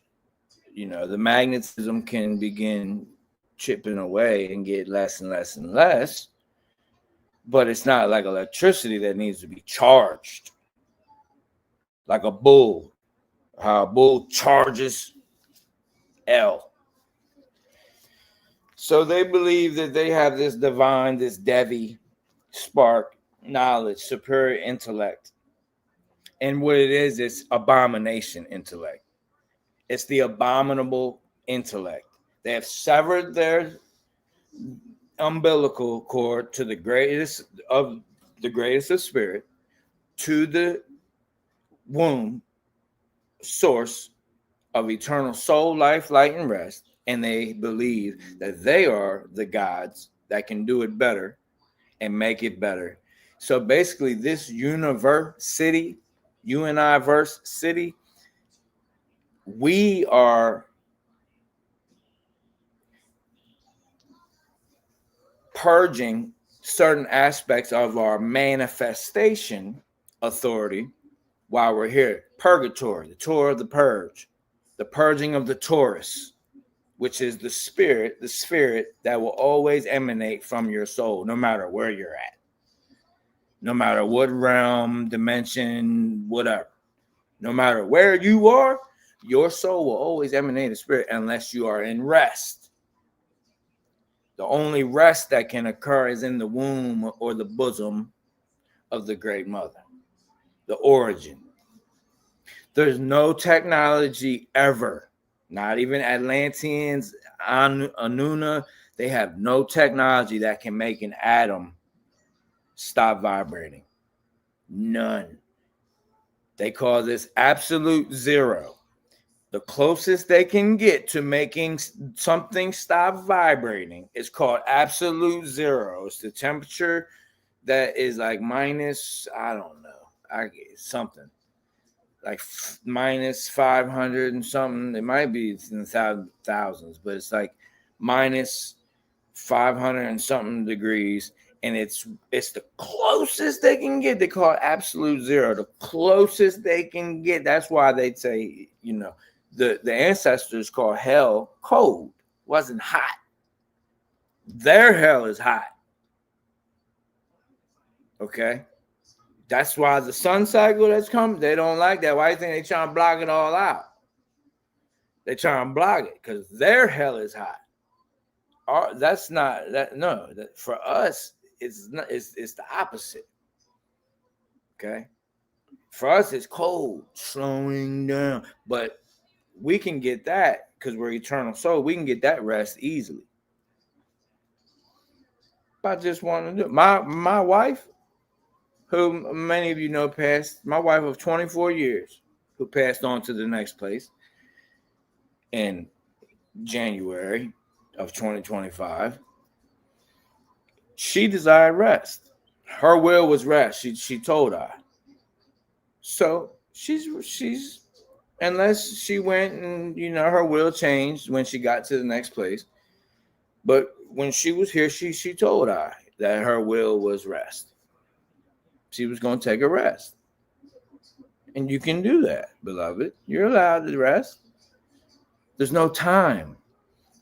S1: The magnetism can begin chipping away and get less and less and less, but it's not like electricity that needs to be charged like a bull. How a bull charges L. So they believe that they have this divine, this Devi spark, knowledge, superior intellect. And what it is abomination intellect. It's the abominable intellect. They have severed their umbilical cord to the greatest of spirit, to the womb, source of eternal soul, life, light, and rest. And they believe that they are the gods that can do it better and make it better. So basically, this university, verse city, we are purging certain aspects of our manifestation authority while we're here. Purgatory, the tour of the purge, the purging of the Taurus, which is the spirit that will always emanate from your soul, no matter where you're at, no matter what realm, dimension, whatever. No matter where you are, your soul will always emanate a spirit unless you are in rest. The only rest that can occur is in the womb or the bosom of the Great Mother, the origin. There's no technology ever, not even Atlanteans, Anuna, they have no technology that can make an atom stop vibrating. None. They call this absolute zero. The closest they can get to making something stop vibrating is called absolute zero. It's the temperature that is like minus, I don't know, something like minus 500 and something. It might be in the thousands, but it's like minus 500 and something degrees. And it's the closest they can get. They call it absolute zero. The closest they can get. That's why they say, the ancestors called hell cold. Wasn't hot. Their hell is hot. Okay? That's why the sun cycle that's coming, they don't like that. Why do you think they trying to block it all out? They trying to block it because their hell is hot. That's not that. No, for us, it's not. It's the opposite. Okay, for us, it's cold, slowing down. But we can get that because we're eternal soul. We can get that rest easily. I just want to do my wife, who many of you know passed. My wife of 24 years, who passed on to the next place in January of 2025. She desired rest. Her will was rest. She told I. So she's unless she went and her will changed when she got to the next place. But when she was here, she told I that her will was rest. She was going to take a rest. And you can do that, beloved. You're allowed to rest. There's no time.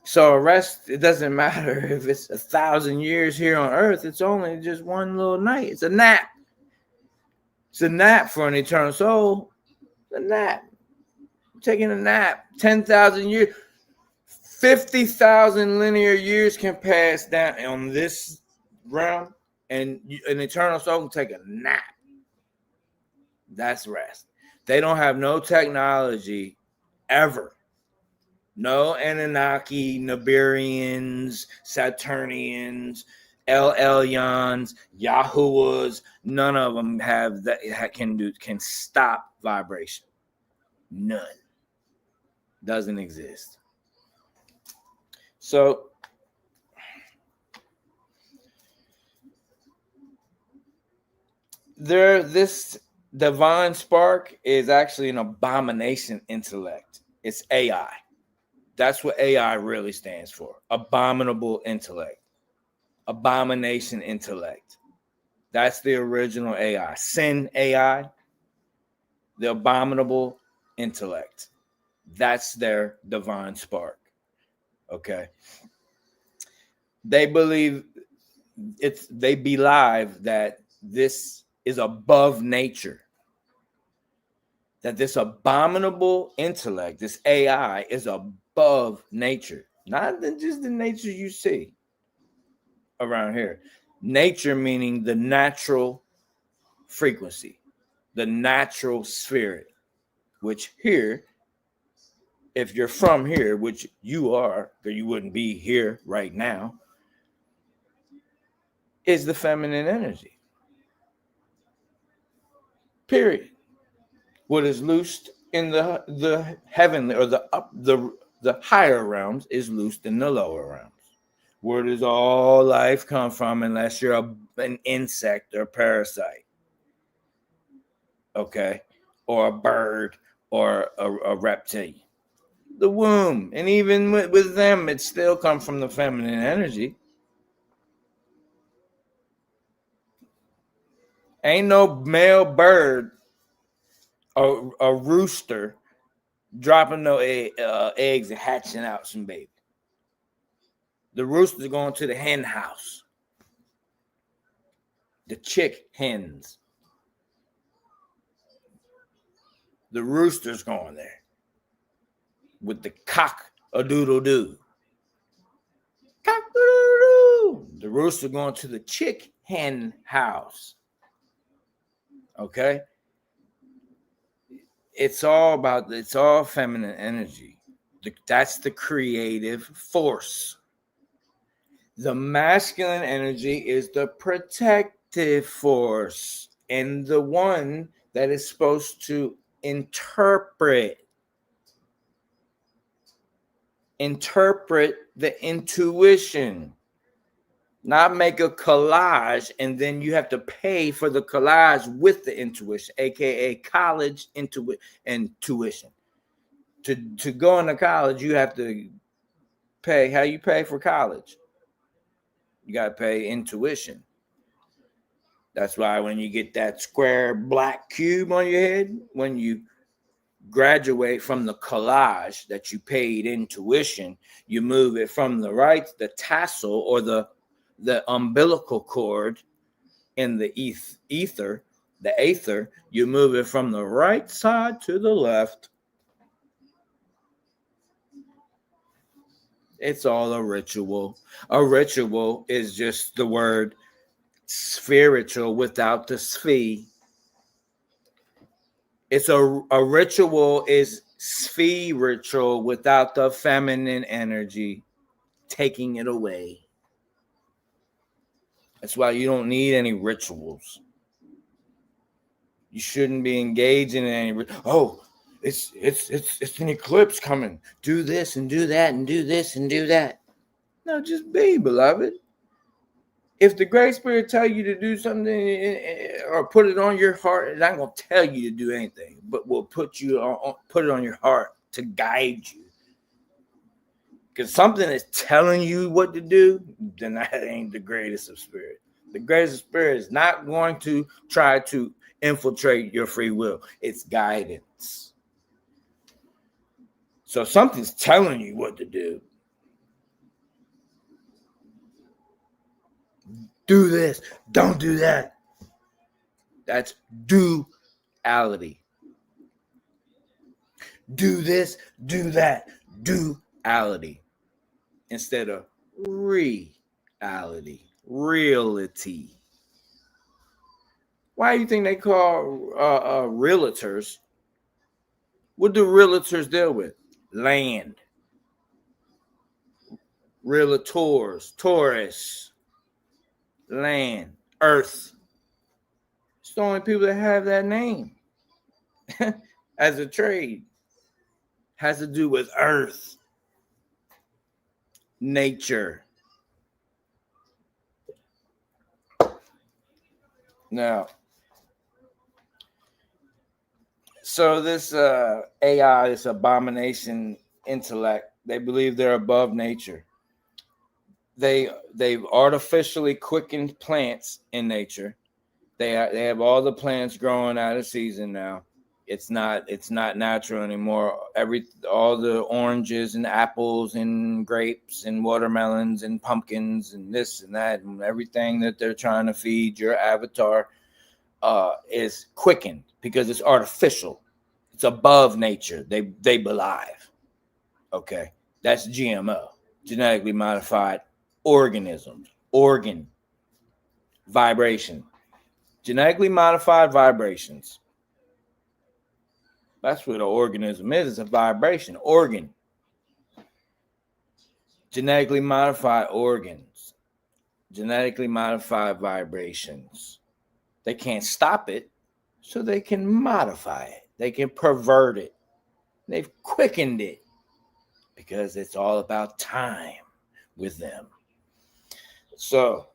S1: So a rest, it doesn't matter if it's 1,000 years here on earth. It's only just one little night. It's a nap. It's a nap for an eternal soul. It's a nap. I'm taking a nap. 10,000 years. 50,000 linear years can pass down on this realm, and an eternal soul can take a nap. That's rest. They don't have no technology ever. No Anunnaki, Nibirians, Saturnians, El-Elyons, Yahuwahs. None of them have that can stop vibration. None. Doesn't exist. So this divine spark is actually an abomination intellect. It's AI. That's what AI really stands for. Abominable intellect. Abomination intellect. That's the original AI. Sin AI, the abominable intellect. That's their divine spark. Okay. They believe they believe that this is above nature. That this abominable intellect, this AI, is above nature. Not just the nature you see around here. Nature meaning the natural frequency, the natural spirit, which here, if you're from here, which you are, or you wouldn't be here right now, is the feminine energy. Period. What is loosed in the heavenly or the higher realms is loosed in the lower realms. Where does all life come from unless you're an insect or parasite? Okay. Or a bird or a reptile. The womb. And even with them, it still comes from the feminine energy. Ain't no male bird or a rooster dropping no eggs and hatching out some baby. The rooster's going to the hen house. The chick hens. The rooster's going there with the cock-a-doodle-doo. Cock-a-doodle-doo. The rooster going to the chick hen house. Okay? It's all feminine energy. That's the creative force. The masculine energy is the protective force and the one that is supposed to interpret the intuition, not make a collage and then you have to pay for the collage with the intuition, aka college intuition. To go into college, you have to pay. How you pay for college? You got to pay intuition. That's why when you get that square black cube on your head, when you graduate from the collage that you paid in tuition, you move it from the right, the tassel or the umbilical cord in the ether, you move it from the right side to the left. It's all a ritual. A ritual is just the word spiritual without the sphere. It's a ritual is spiritual without the feminine energy taking it away. That's why you don't need any rituals. You shouldn't be engaged in any. It's an eclipse coming. Do this and do that and do this and do that. No, just be, beloved. If the Great Spirit tell you to do something or put it on your heart, it's not going to tell you to do anything, but will put it on your heart to guide you. Because something is telling you what to do, then that ain't the greatest of spirit. The greatest of spirit is not going to try to infiltrate your free will. It's guidance. So something's telling you what to do. Do this. Don't do that. That's duality. Do this. Do that. Duality. Instead of reality. Why do you think they call realtors? What do realtors deal with? Land. realtors, Taurus, land, earth. It's the only people that have that name as a trade. Has to do with earth, nature. Now, so this AI, this abomination intellect, they believe they're above nature. They've artificially quickened plants in nature. They have all the plants growing out of season now. It's not natural anymore. All the oranges and apples and grapes and watermelons and pumpkins and this and that and everything that they're trying to feed your avatar is quickened because it's artificial. It's above nature. They believe. Okay, that's GMO, genetically modified organisms, organ vibration, genetically modified vibrations. That's what an organism is. It's a vibration, organ. Genetically modified organs, genetically modified vibrations. They can't stop it, so they can modify it. They can pervert it. They've quickened it because it's all about time with them. So,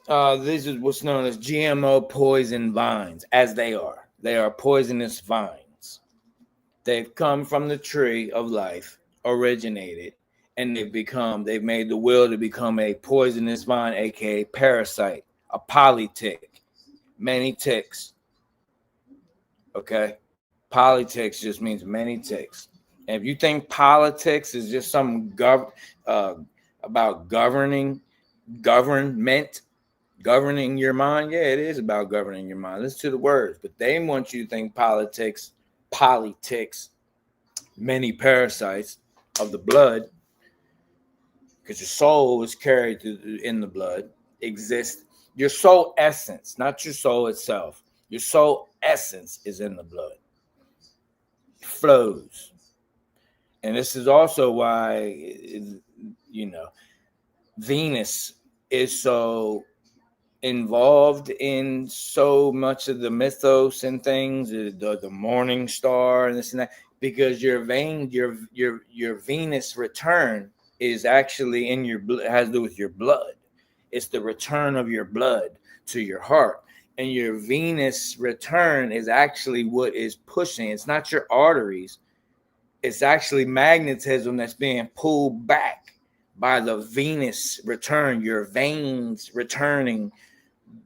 S1: this is what's known as GMO poison vines, as they are. They are poisonous vines. They've come from the tree of life, originated, and they've made the will to become a poisonous vine, aka parasite, a polytick, many ticks. Okay? Politics just means many ticks. And if you think politics is just some about government, governing your mind, yeah, it is about governing your mind. Listen to the words, but they want you to think politics, many parasites of the blood, because your soul is carried in the blood, exists. Your soul essence, not your soul itself. Your soul essence is in the blood. It flows. And this is also why, Venus is so involved in so much of the mythos and things, the morning star and this and that, because your Venus return is actually in your blood. It has to do with your blood. It's the return of your blood to your heart, and your Venus return is actually what is pushing. It's not your arteries. It's actually magnetism that's being pulled back by the Venus return, your veins returning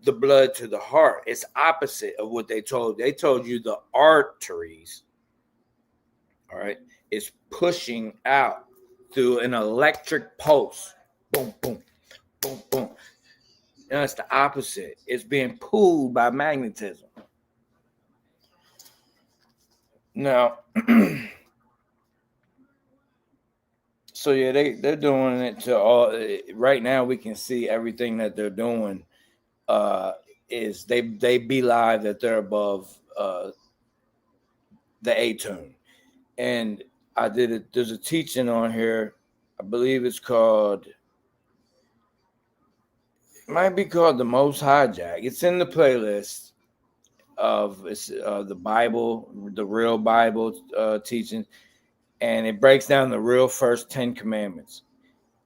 S1: the blood to the heart. It's opposite of what they told. They told you the arteries, all right, is pushing out through an electric pulse. Boom, boom, boom, boom. And it's the opposite. It's being pulled by magnetism. Now, so yeah, they're doing it to all. Right now, we can see everything that they're doing. Is they belie that they're above the A-tune. And I did it. There's a teaching on here. I believe it's called. It might be called the Most Hijack. It's in the playlist of the Bible, the real Bible teaching, and it breaks down the real first 10 commandments.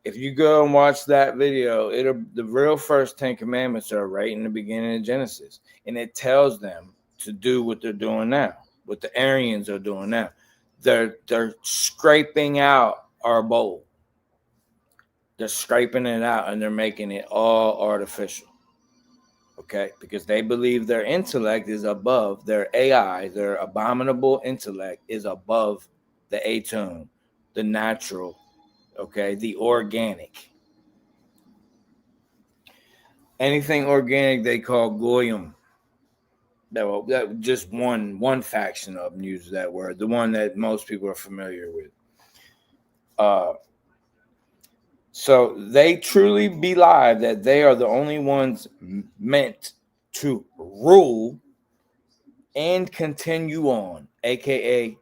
S1: If you go and watch that video, the real first 10 commandments are right in the beginning of Genesis, and it tells them to do what they're doing now, what the Aryans are doing now. They're scraping out our bowl. They're scraping it out, and they're making it all artificial. Okay, because they believe their intellect is above their AI, their abominable intellect is above the A-tune, the natural. Okay, the organic. Anything organic they call goyim. That just one faction of them uses that word, the one that most people are familiar with. So they truly believe that they are the only ones meant to rule and continue on, aka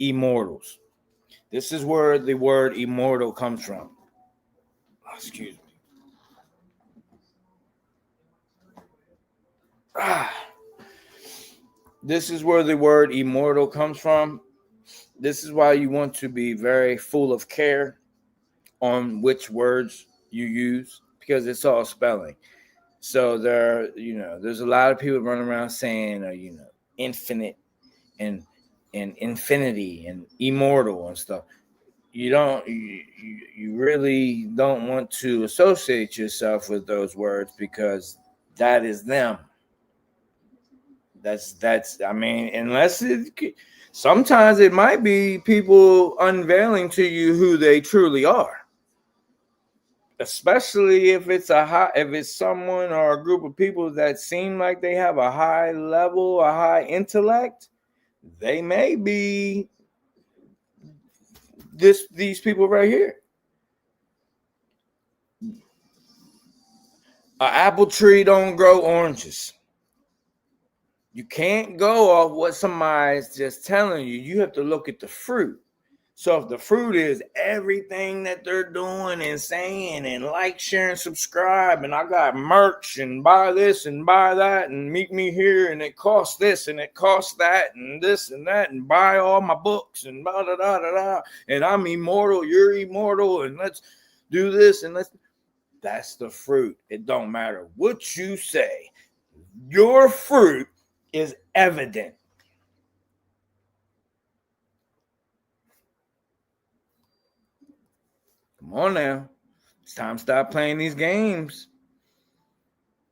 S1: immortals. This is where the word immortal comes from. Excuse me. This is where the word immortal comes from. This is why you want to be very full of care on which words you use, because it's all spelling. So there's a lot of people running around saying, infinite and infinity and immortal and stuff. You really don't want to associate yourself with those words, because that is them. That's I mean, sometimes it might be people unveiling to you who they truly are, especially if it's someone or a group of people that seem like they have a high level, a high intellect. They may be these people right here. An apple tree don't grow oranges. You can't go off what somebody's just telling you. You have to look at the fruit. So if the fruit is everything that they're doing and saying and like, share, and subscribe, and I got merch and buy this and buy that and meet me here and it costs this and it costs that and this and that and buy all my books and blah, da, da, da, da, and I'm immortal, you're immortal, and let's do this and that's the fruit. It don't matter what you say. Your fruit is evident. Come on now. It's time to stop playing these games.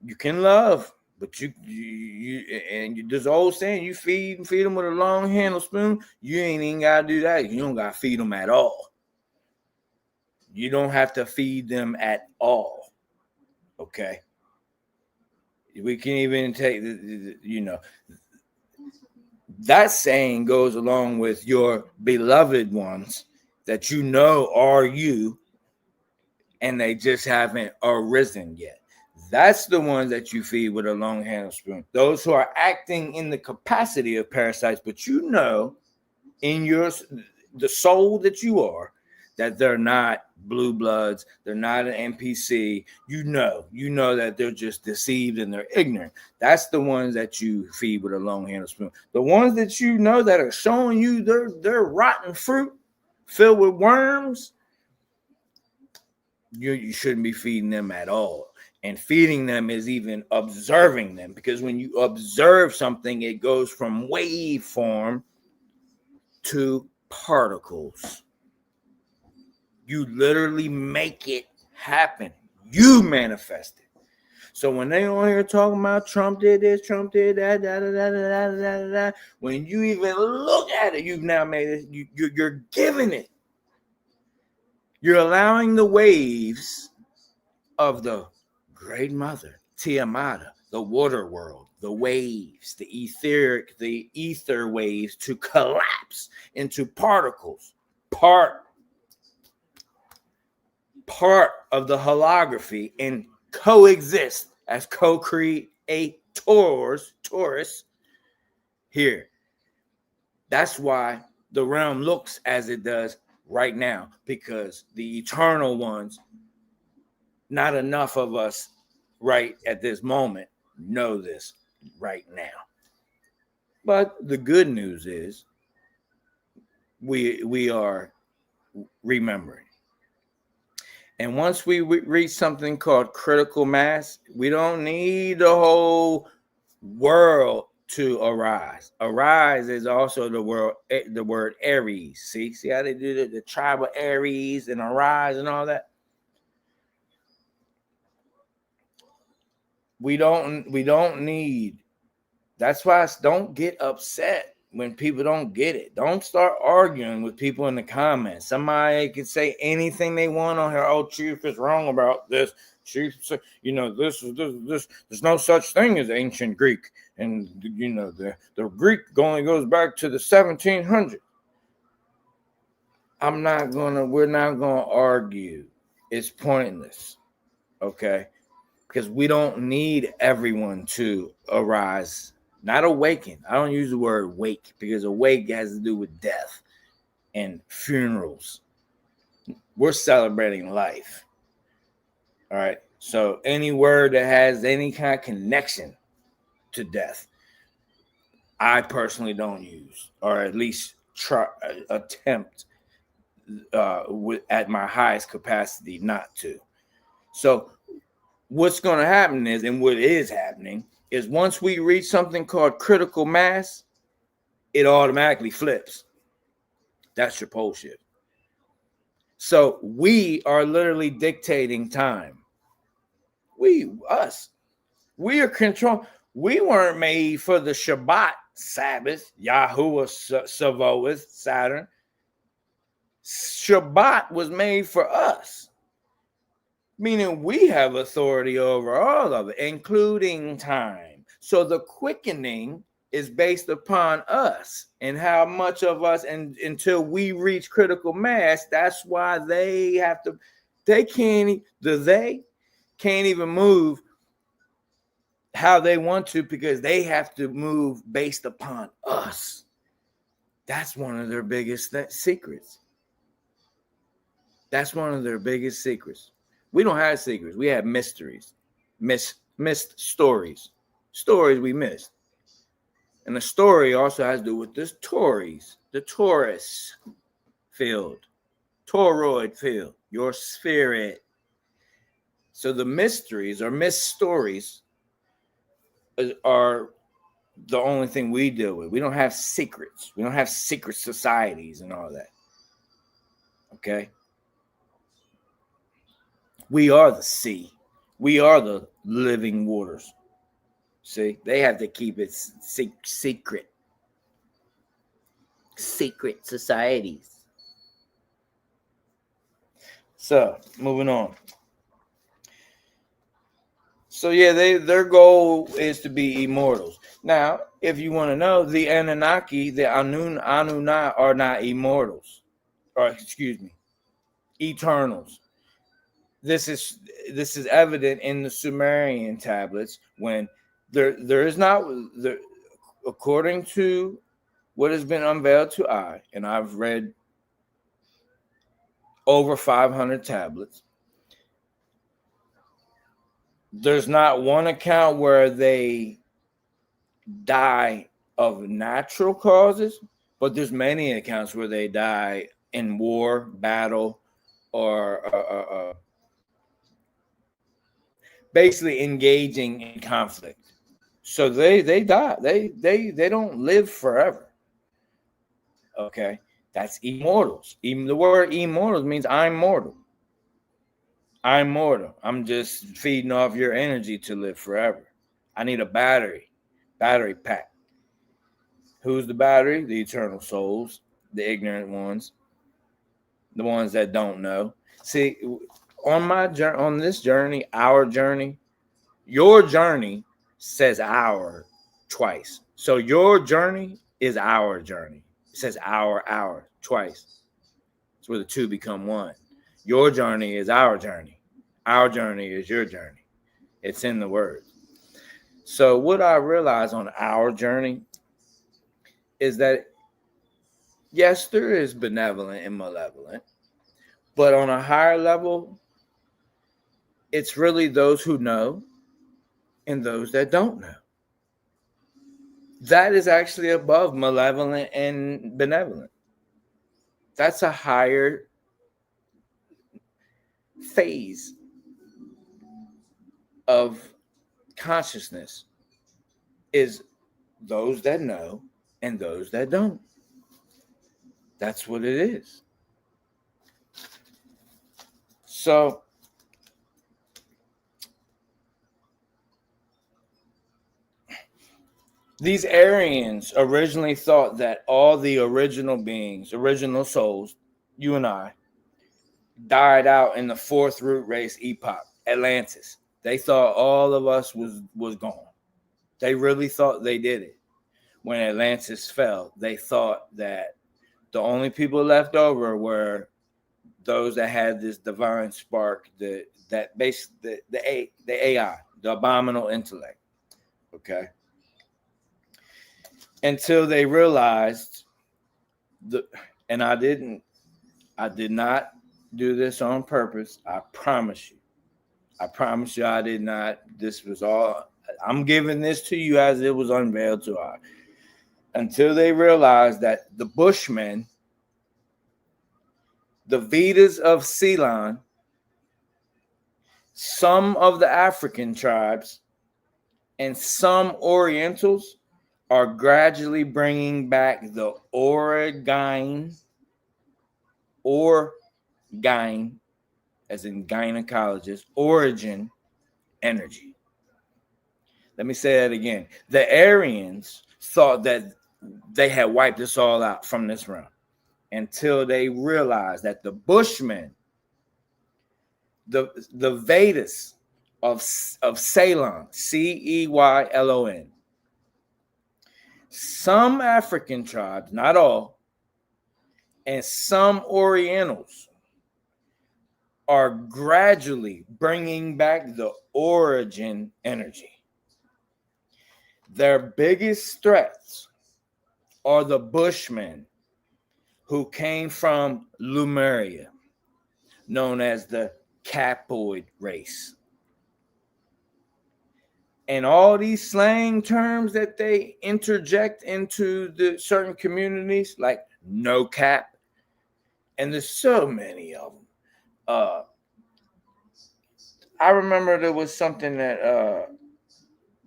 S1: You can love, but there's old saying, you feed them with a long handle spoon. You ain't even gotta do that. You don't gotta feed them at all. You don't have to feed them at all. Okay. We can even take that saying goes along with your beloved ones that are you, and they just haven't arisen yet. That's the ones that you feed with a long handle spoon. Those who are acting in the capacity of parasites, but in the soul that you are, that they're not blue bloods, they're not an NPC. You know that they're just deceived and they're ignorant. That's the ones that you feed with a long handle spoon. The ones that that are showing you they're rotten fruit filled with worms, you shouldn't be feeding them at all. And feeding them is even observing them, because when you observe something, it goes from wave form to particles. You literally make it happen. You manifest it. So when they on here talking about Trump did this, Trump did that, da, da, da, da, da, da, da, when you even look at it, you've now made it. You're giving it. You're allowing the waves of the Great Mother, Tiamata, the water world, the waves, the ether waves to collapse into particles. Part of the holography, and coexist as co-creators here. That's why the realm looks as it does right now, because the eternal ones, not enough of us right at this moment know this right now. But the good news is we are remembering. And once we reach something called critical mass, we don't need the whole world to arise. Arise is also the word Aries. See how they do the tribe of Aries and arise and all that. We don't need. That's why don't get upset when people don't get it. Don't start arguing with people in the comments. Somebody can say anything they want on here. Oh, Chief is wrong about this. Chief, this is this. There's no such thing as ancient Greek, and the Greek only goes back to the 1700s. We're not gonna argue. It's pointless. Okay. Because we don't need everyone to arise, not awaken. I don't use the word wake, because awake has to do with death. and funerals. We're celebrating life. All right. So any word that has any kind of connection to death, I personally don't use, or at least attempt at my highest capacity not to. So what's going to happen is, and what is happening is, once we reach something called critical mass, it automatically flips. That's your pole shift. So we are literally dictating time. We are control. We weren't made for the Shabbat, Sabbath, Yahuwah, Savoth, Saturn. Shabbat was made for us, meaning we have authority over all of it, including time. So the quickening is based upon us and how much of us, and until we reach critical mass, that's why they can't even move how they want to, because they have to move based upon us. That's one of their biggest secrets. That's one of their biggest secrets. We don't have secrets. We have mysteries, missed stories we missed. And the story also has to do with the Taurus field, toroid field, your spirit. So the mysteries or missed stories are the only thing we deal with. We don't have secrets. We don't have secret societies and all that. Okay? We are the sea. We are the living waters. See, they have to keep it secret. Secret societies. So, moving on. So, yeah, their goal is to be immortals. Now, if you want to know, the Anunnaki, the Anunna are not immortals. Or, excuse me, eternals. This is evident in the Sumerian tablets when there is not, according to what has been unveiled to I, and I've read over 500 tablets, there's not one account where they die of natural causes, but there's many accounts where they die in war, battle, or basically engaging in conflict. So they die. They don't live forever. Okay, that's immortals. Even the word immortals means I'm mortal. I'm mortal. I'm just feeding off your energy to live forever. I need a battery pack. Who's the battery? The eternal souls, the ignorant ones, the ones that don't know. See, on this journey, our journey, your journey says our twice. So your journey is our journey. It says our twice. It's where the two become one. Your journey is our journey. Our journey is your journey. It's in the word. So what I realize on our journey is that, yes, there is benevolent and malevolent, but on a higher level, it's really those who know and those that don't know. That is actually above malevolent and benevolent. That's a higher phase of consciousness, is those that know and those that don't. That's what it is. So these Aryans originally thought that all the original beings, original souls, you and I, died out in the fourth root race epoch, Atlantis. They thought all of us was gone. They really thought they did it. When Atlantis fell, they thought that the only people left over were those that had this divine spark, the AI, the abominable intellect. Okay. Until they realized And I did not do this on purpose. I promise you. I did not. This was all, I'm giving this to you as it was unveiled to us. Until they realized that the Bushmen, the Vedas of Ceylon, some of the African tribes, and some Orientals are gradually bringing back the origine, as in gynecologist, origin energy. Let me say that again. The Aryans thought that they had wiped us all out from this realm until they realized that the Bushmen, the Vedas of Ceylon, Ceylon, some African tribes, not all, and some Orientals are gradually bringing back the origin energy. Their biggest threats are the Bushmen who came from Lemuria, known as the Capoid race. And all these slang terms that they interject into the certain communities, like no cap, and there's so many of them. I remember there was something that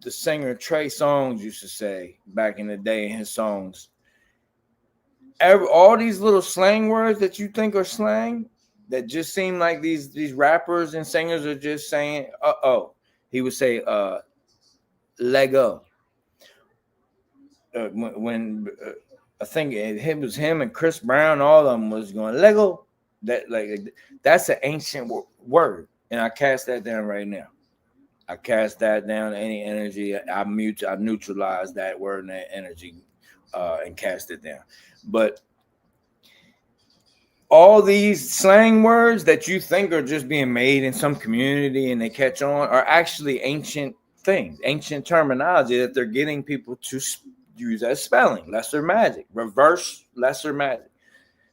S1: the singer Trey Songz used to say back in the day in his songs. All these little slang words that you think are slang that just seem like these rappers and singers are just saying, he would say, Lego. When I think it was him and Chris Brown, all of them was going Lego. That's an ancient word, and I cast that down right now. I cast that down. Any energy, I neutralize that word and that energy, and cast it down. But all these slang words that you think are just being made in some community and they catch on are actually ancient things, ancient terminology that they're getting people to use as spelling, lesser magic, reverse lesser magic.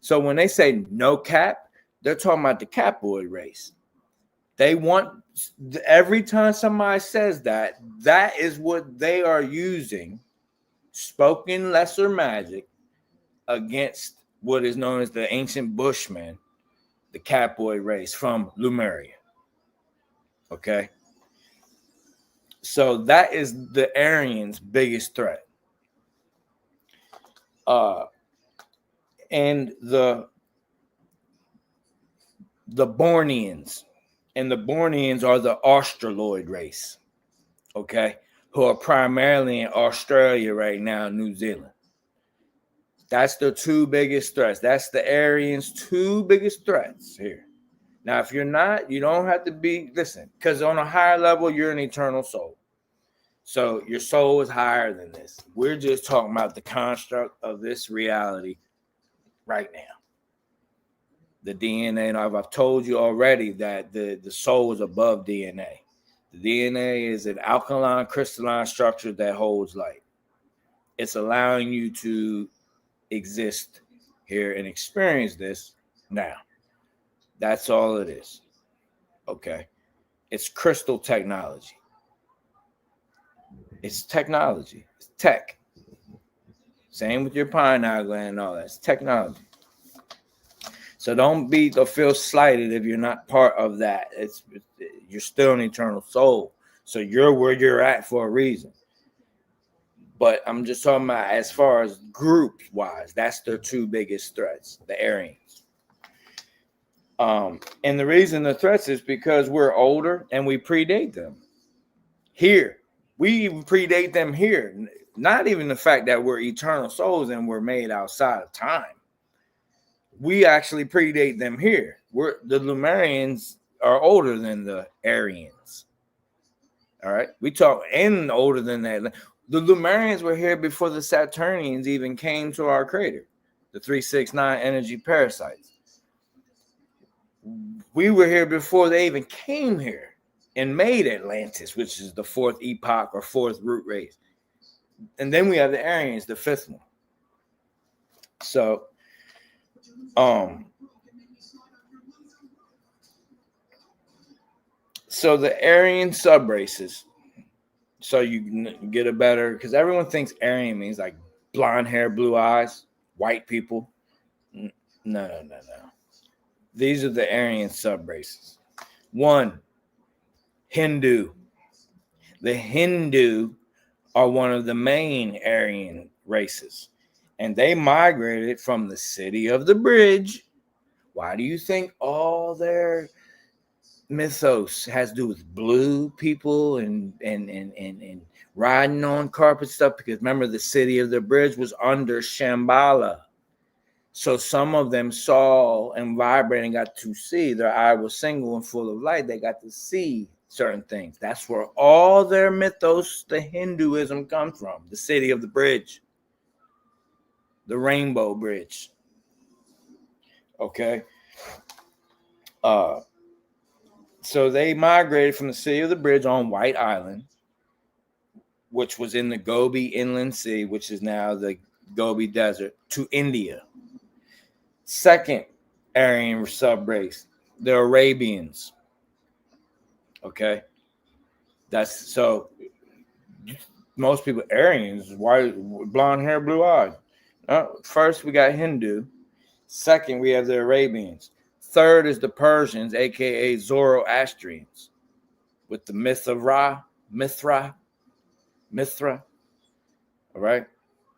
S1: So when they say no cap, they're talking about the capoid race. They want, every time somebody says that, that is what they are using, spoken lesser magic, against what is known as the ancient Bushmen, the Capoid race from Lemuria. Okay? So that is the Aryans' biggest threat. And the Borneans. And the Borneans are the Australoid race. Okay? Who are primarily in Australia right now, New Zealand. That's the two biggest threats. That's the Aryans' two biggest threats here. Now, if you're not, you don't have to be, listen, because on a higher level, you're an eternal soul. So your soul is higher than this. We're just talking about the construct of this reality right now. The DNA, and I've told you already that the soul is above DNA. The DNA is an alkaline crystalline structure that holds light. It's allowing you to exist here and experience this now. That's all it is. Okay. It's crystal technology. It's technology. It's tech. Same with your pineal gland and all that. It's technology. So don't be or feel slighted if you're not part of that. You're still an eternal soul. So you're where you're at for a reason. But I'm just talking about as far as group-wise, that's their two biggest threats, the Aryans. And the reason the threats is because we're older and we predate them. Here, we even predate them here. Not even the fact that we're eternal souls and we're made outside of time. We actually predate them here. The Lemurians are older than the Aryans. All right, we talk and older than that. The Lemurians were here before the Saturnians even came to our crater, the 369 energy parasites. We were here before they even came here and made Atlantis, which is the fourth epoch or fourth root race. And then we have the Aryans, the fifth one. So So the Aryan subraces. So you get a better, because everyone thinks Aryan means like blonde hair, blue eyes, white people. No. These are the Aryan subraces. One, Hindu. The Hindu are one of the main Aryan races, and they migrated from the city of the bridge. Why do you think all their mythos has to do with blue people and riding on carpet stuff? Because remember, the city of the bridge was under Shambhala. So some of them saw and vibrated and got to see. Their eye was single and full of light. They got to see certain things. That's where all their mythos, the Hinduism, comes from. The city of the bridge, the Rainbow Bridge. Okay. So they migrated from the city of the bridge on White Island, which was in the Gobi Inland Sea, which is now the Gobi Desert, to India. Second Aryan subrace, the Arabians. Okay. That's so most people, Aryans, white, blonde hair, blue eyes. First, we got Hindu. Second, we have the Arabians. Third is the Persians, aka Zoroastrians, with the myth of Ra, Mithra. All right.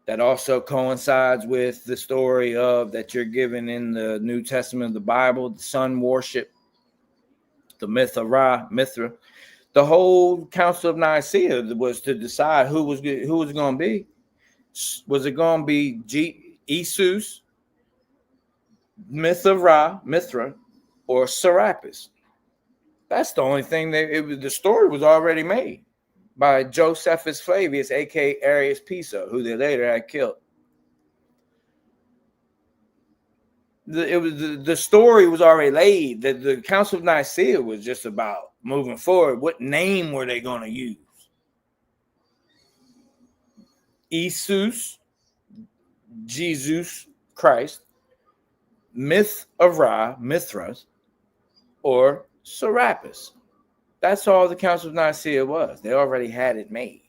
S1: That also coincides with the story of that you're given in the New Testament of the Bible, the sun worship, the myth of Ra, Mithra. The whole Council of Nicaea was to decide who was going to be. Was it going to be Isus, myth of Ra, Mithra, or Serapis? That's the only thing the story was already made by Josephus Flavius, aka Arius Piso, who they later had killed. The story was already laid. The Council of Nicaea was just about moving forward. What name were they going to use? Isus, Jesus Christ, myth of Ra, Mithras, or Serapis. That's all the Council of Nicaea was. They already had it made.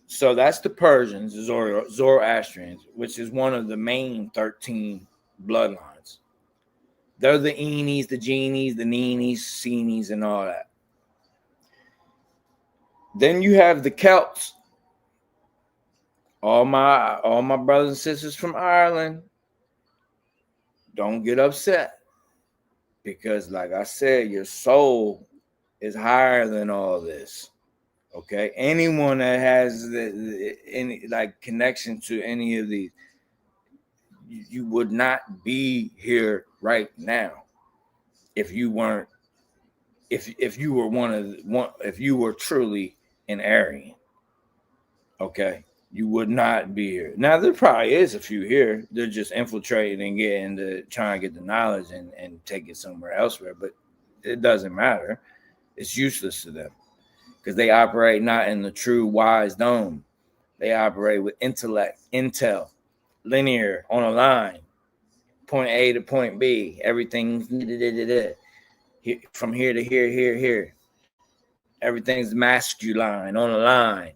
S1: So that's the Persians, Zoroastrians, which is one of the main 13 bloodlines. They're the Eenies, the Genies, the Neenies, Seenies, and all that. Then you have the Celts. All my brothers and sisters from Ireland, don't get upset. Because like I said, your soul is higher than all this. Okay, anyone that has any like connection to any of these, you would not be here right now if you weren't. If you were if you were truly an Aryan, okay, you would not be here. Now there probably is a few here. They're just infiltrating and getting to trying to get the knowledge and take it somewhere elsewhere. But it doesn't matter. It's useless to them. Because they operate not in the true wise dome. They operate with intellect, intel, linear, on a line, point A to point B. Everything's from here to here. Everything's masculine, on a line.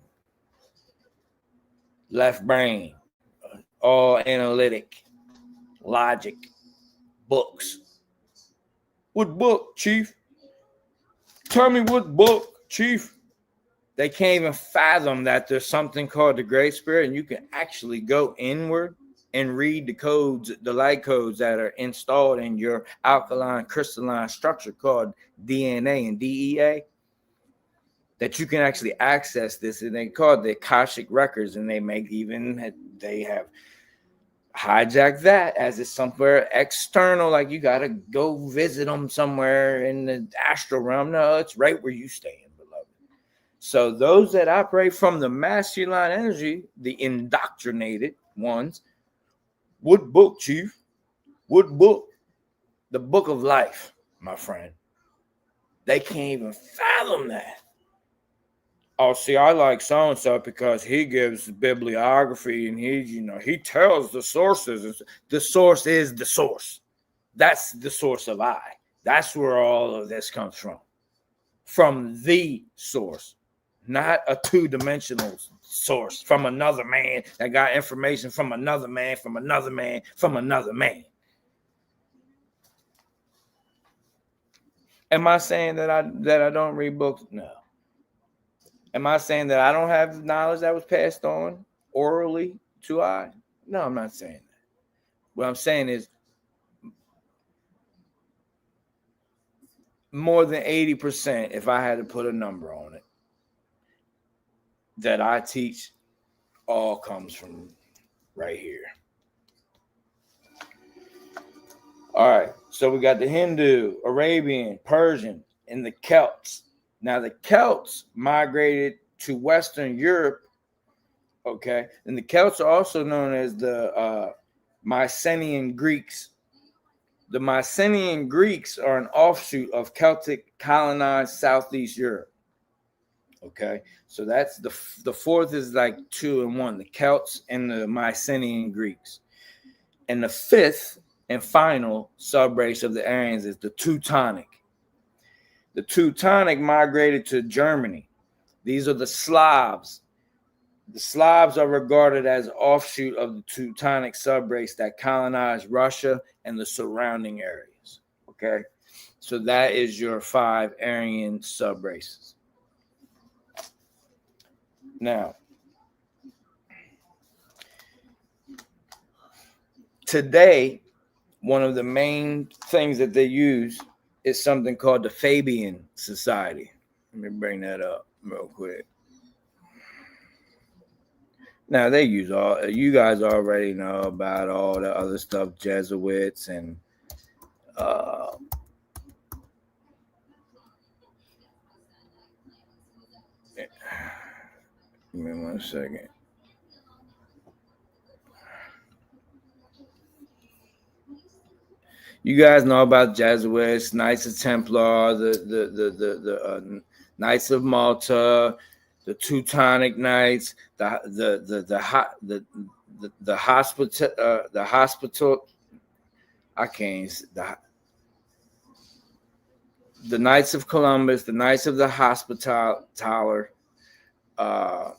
S1: Left brain, all analytic, logic, books. What book, Chief? Tell me what book, Chief? They can't even fathom that there's something called the Great Spirit, and you can actually go inward and read the codes, the light codes that are installed in your alkaline crystalline structure called DNA and DEA, that you can actually access this. And they call it the Akashic records, and they have hijacked that as it's somewhere external, like you got to go visit them somewhere in the astral realm. No, it's right where you stay. So those that operate from the masculine energy, the indoctrinated ones, what book, Chief? What book? The book of life, my friend. They can't even fathom that. oh, see, I like so and so because he gives bibliography and he tells the sources. The source is the source. That's the source of I. That's where all of this comes from the source, not a two-dimensional source from another man that got information from another man, from another man, from another man. Am I saying that I don't read books? No. Am I saying that I don't have knowledge that was passed on orally to I? No, I'm not saying that. What I'm saying is more than 80%, if I had to put a number on it, that I teach all comes from right here. All right, so we got the Hindu, Arabian, Persian, and the Celts. Now the Celts migrated to Western Europe, okay? And the Celts are also known as the Mycenaean Greeks. The Mycenaean Greeks are an offshoot of Celtic colonized Southeast Europe. Okay, so that's the fourth is like 2 and 1, the Celts and the Mycenaean Greeks. And the fifth and final subrace of the Aryans is the Teutonic. The Teutonic migrated to Germany. These are the Slavs. The Slavs are regarded as an offshoot of the Teutonic subrace that colonized Russia and the surrounding areas. Okay, so that is your 5 Aryan subraces. Now, today, one of the main things that they use is something called the Fabian Society. Let me bring that up real quick. Now, they use you guys already know about all the other stuff, Jesuits and give me 1 second. You guys know about Jesuits, Knights of Templar, the Knights of Malta, the Teutonic Knights, the hospital. I can't. The Knights of Columbus, the Knights of the Hospitaller, all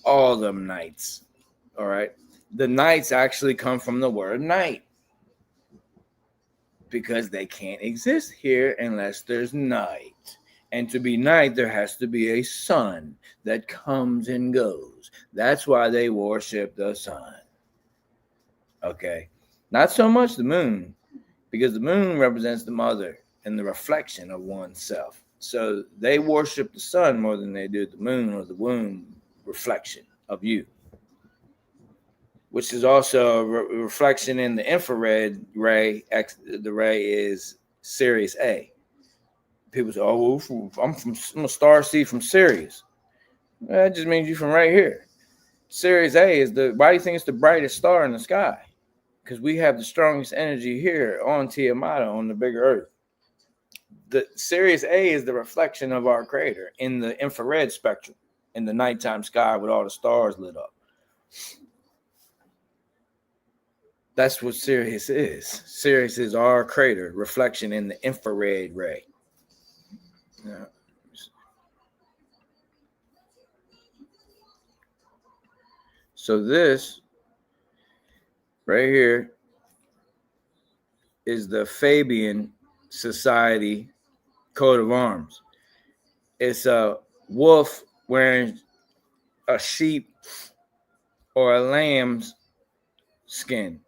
S1: of them knights. All right, the knights actually come from the word knight, because they can't exist here unless there's night. And to be night, there has to be a sun that comes and goes. That's why they worship the sun. Okay? Not so much the moon, because the moon represents the mother and the reflection of oneself. So they worship the sun more than they do the moon or the womb reflection of you, which is also a reflection in the infrared ray. The ray is Sirius A. People say, "Oh, well, I'm a star seed from Sirius." That just means you're from right here. Sirius A is why do you think it's the brightest star in the sky? Because we have the strongest energy here on Tiamat, on the bigger Earth. The Sirius A is the reflection of our crater in the infrared spectrum, in the nighttime sky with all the stars lit up. That's what Sirius is. Sirius is our crater reflection in the infrared ray. Yeah. So this right here is the Fabian Society coat of arms. It's a wolf wearing a sheep or a lamb's skin.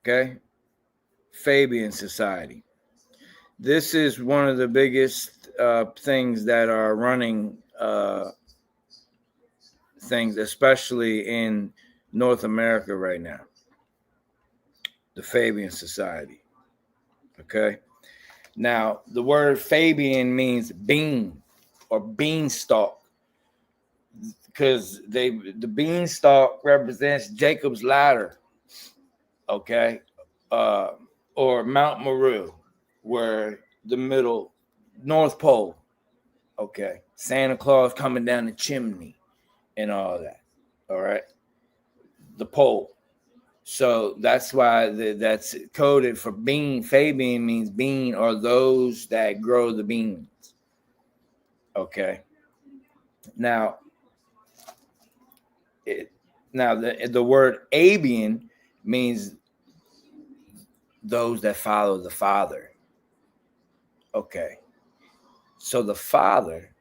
S1: Okay? Fabian Society. This is one of the biggest things that are running things, especially in North America right now. The Fabian Society. Okay? Now, the word Fabian means bean or beanstalk, because the beanstalk represents Jacob's ladder. Okay? Or Mount Meru, where the middle North Pole. Okay. Santa Claus coming down the chimney and all that. All right. The pole. So that's why that's coded for bean. Fabian means bean or those that grow the beans. Okay. Now, the word Abian means those that follow the Father. Okay. So the Father,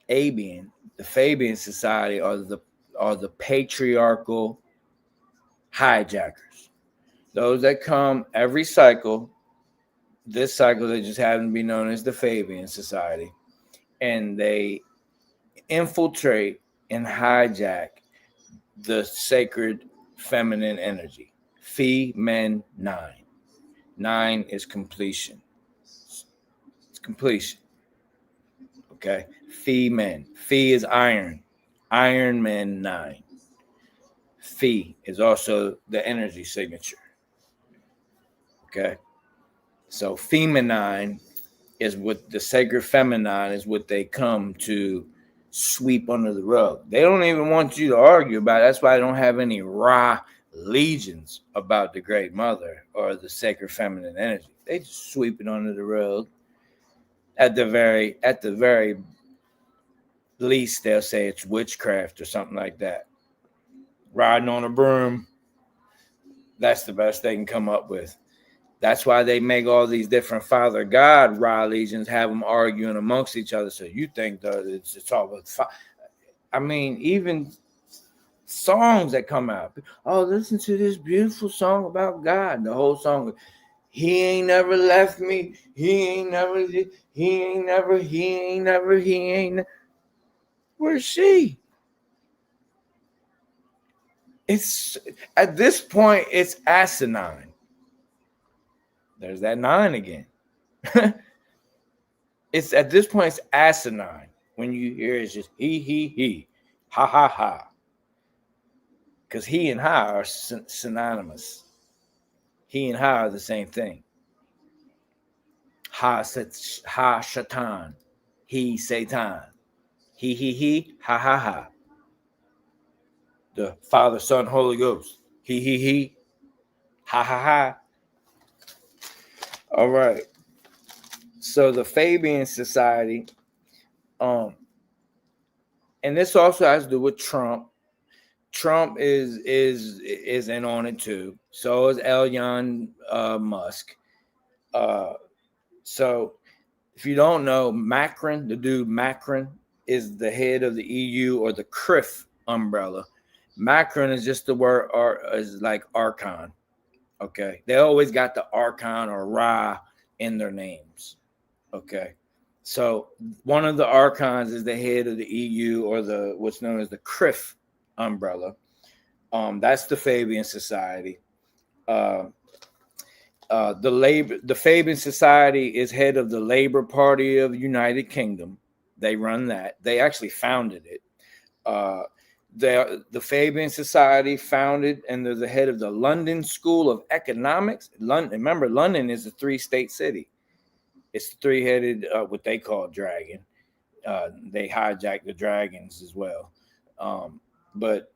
S1: Abian, the Fabian Society are the patriarchal hijackers. Those that come every cycle. This cycle they just happen to be known as the Fabian Society, and they infiltrate and hijack the sacred feminine energy. Phi Men 9. 9 is completion. It's completion. Okay. Phi Men. Phi is iron. Iron Men 9. Phi is also the energy signature. Okay. So feminine is what the sacred feminine is what they come to sweep under the rug. They don't even want you to argue about it. That's why I don't have any raw legions about the Great Mother or the sacred feminine energy. They just sweep it under the rug. At the very least, they'll say it's witchcraft or something like that. Riding on a broom. That's the best they can come up with. That's why they make all these different Father God Ra legions, have them arguing amongst each other. So you think that it's all about I mean, even songs that come out. Oh, listen to this beautiful song about God. The whole song, he ain't never left me. He ain't never. Where's she? It's at this point, it's asinine. There's that 9 again. It's at this point, it's asinine. When you hear it's just he, ha ha ha. Because he and ha are synonymous. He and ha are the same thing. Ha shatan. He Satan. He, ha ha ha. The Father, Son, Holy Ghost. He, ha ha ha. All right. So the Fabian Society, and this also has to do with Trump. Trump is in on it too. So is Elon Musk. So if you don't know, Macron, the dude Macron, is the head of the EU or the CRIF umbrella. Macron is just the word is like Archon. Okay, they always got the Archon or Ra in their names. Okay, so one of the Archons is the head of the EU or the what's known as the CRIF umbrella. That's the Fabian Society. The Fabian Society is head of the Labor Party of the United Kingdom. They run that. They actually founded it. The Fabian Society founded, and they're the head of the London School of Economics. Remember, London is a 3-state city. It's the 3-headed, what they call dragon. They hijack the dragons as well. But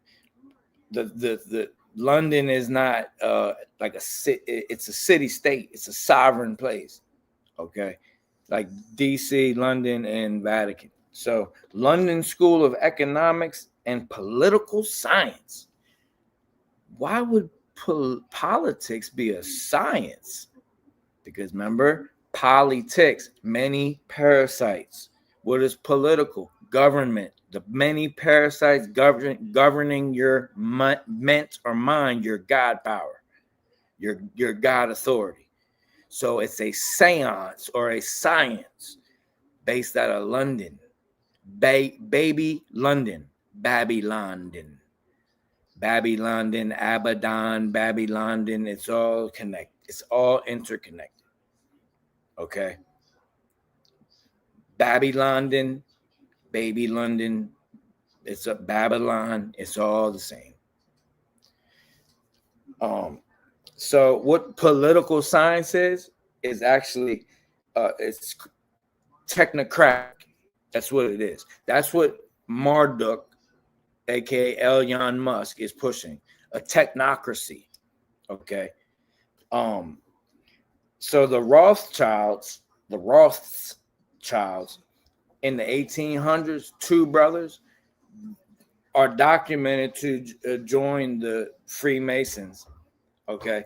S1: the London is not like a city. It's a city-state. It's a sovereign place. Okay, like DC, London, and Vatican. So London School of Economics and Political Science. Why would politics be a science? Because remember, politics, many parasites. What is political? Government. The many parasites governing your ment or mind, your God power, your God authority. So it's a seance or a science based out of London. Baby London. Babylondon, Abaddon, Babylondon. It's all connected. It's all interconnected. Okay. Babylondon, Baby London. It's a Babylon. It's all the same. So what political science is actually it's technocratic. That's what it is. That's what Marduk, aka Elon Musk, is pushing. A technocracy. Okay. Um, so the Rothschilds in the 1800s, two brothers are documented to join the Freemasons. Okay.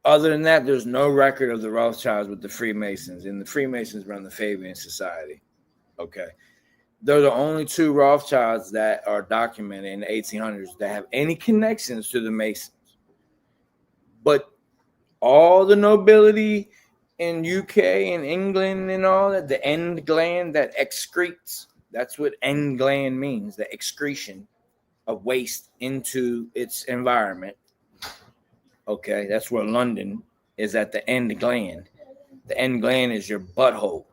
S1: Other than that, there's no record of the Rothschilds with the Freemasons, and the Freemasons run the Fabian Society. Okay. They're the only two Rothschilds that are documented in the 1800s that have any connections to the Masons. But all the nobility in UK and England and all that, the end gland that excretes, that's what end gland means, the excretion of waste into its environment. Okay, that's where London is, at the end gland. The end gland is your butthole.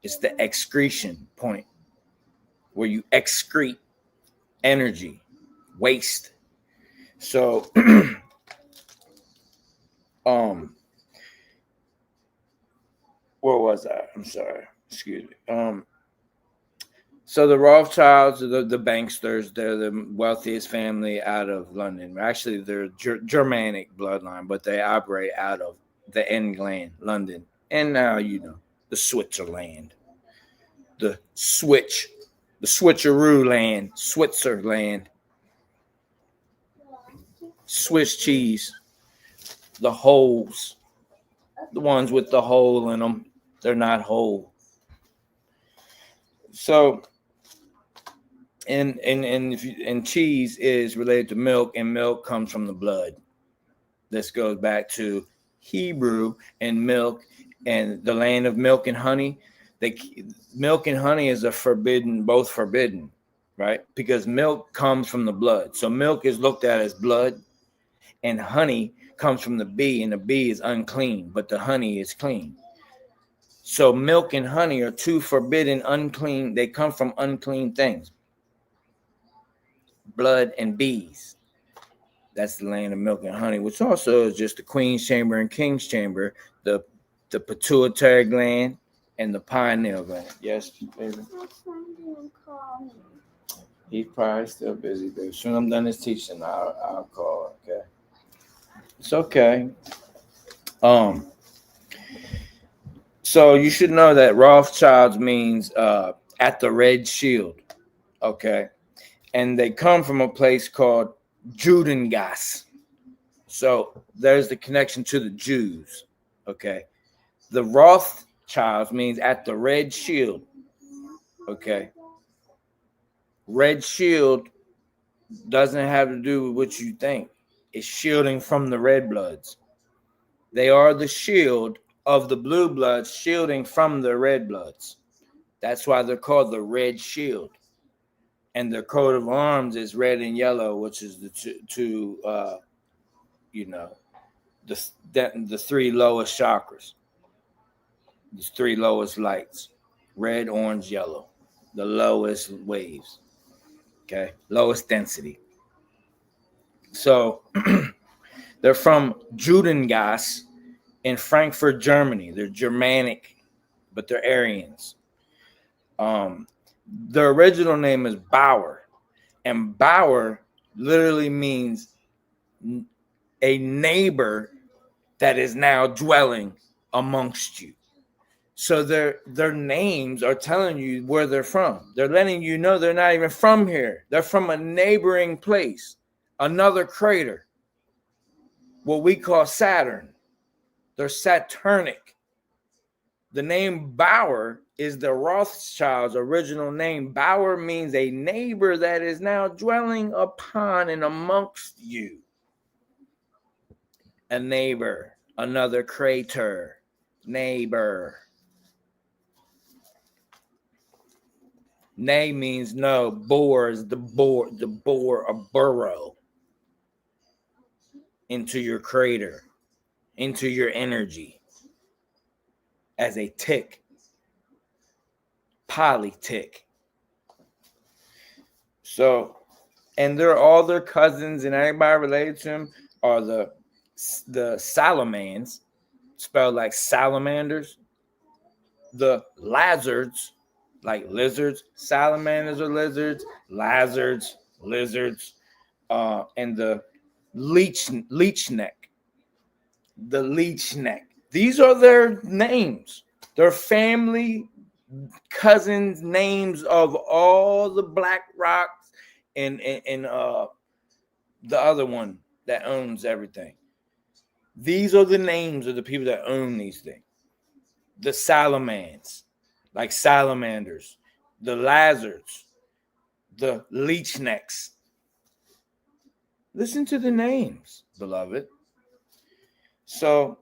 S1: It's the excretion point where you excrete energy, waste. So, where was I? I'm sorry. Excuse me. So the Rothschilds, the banksters, they're the wealthiest family out of London. Actually, they're Germanic bloodline, but they operate out of the England, London, and now the Switzerland, the switcheroo land, Switzerland, Swiss cheese, the holes, the ones with the hole in them, they're not whole. So. And cheese is related to milk, and milk comes from the blood. This goes back to Hebrew and milk and the land of milk and honey. Milk and honey is both forbidden, right? Because milk comes from the blood. So milk is looked at as blood, and honey comes from the bee, and the bee is unclean, but the honey is clean. So milk and honey are two forbidden, unclean. They come from unclean things. Blood and bees. That's the land of milk and honey, which also is just the queen's chamber and king's chamber, the pituitary gland and the pineal gland. Yes, baby. He's probably still busy, baby. As soon as I'm done his teaching, I'll call. Okay, it's okay. So you should know that Rothschilds means at the red shield. Okay. And they come from a place called Judengasse. So there's the connection to the Jews. Okay. The Rothschilds means at the red shield. Okay. Red shield doesn't have to do with what you think. It's shielding from the red bloods. They are the shield of the blue bloods, shielding from the red bloods. That's why they're called the red shield. And their coat of arms is red and yellow, which is the three lowest chakras, the three lowest lights: red, orange, yellow, the lowest waves. Okay, lowest density. So they're from Judengasse in Frankfurt, Germany. They're Germanic, but they're Aryans. Their original name is Bauer, and Bauer literally means a neighbor that is now dwelling amongst you. So their names are telling you where they're from. They're letting you know they're not even from here. They're from a neighboring place, another crater, what we call Saturn. They're Saturnic. The name Bauer is the Rothschild's original name. Bauer means a neighbor that is now dwelling upon and amongst you. A neighbor, another crater, neighbor. Nay means no. Bore is the bore, a burrow into your crater, into your energy. As a tick, polytick. So, and they're all their cousins, and everybody related to them are the Salamans, spelled like salamanders, the Lazards, like lizards. Salamanders are lizards, lizards, lizards, and the leech neck. The leech neck. These are their names. Their family cousins' names of all the black rocks and the other one that owns everything. These are the names of the people that own these things. The salamanders, like salamanders, the lizards, the leech necks. Listen to the names, beloved. So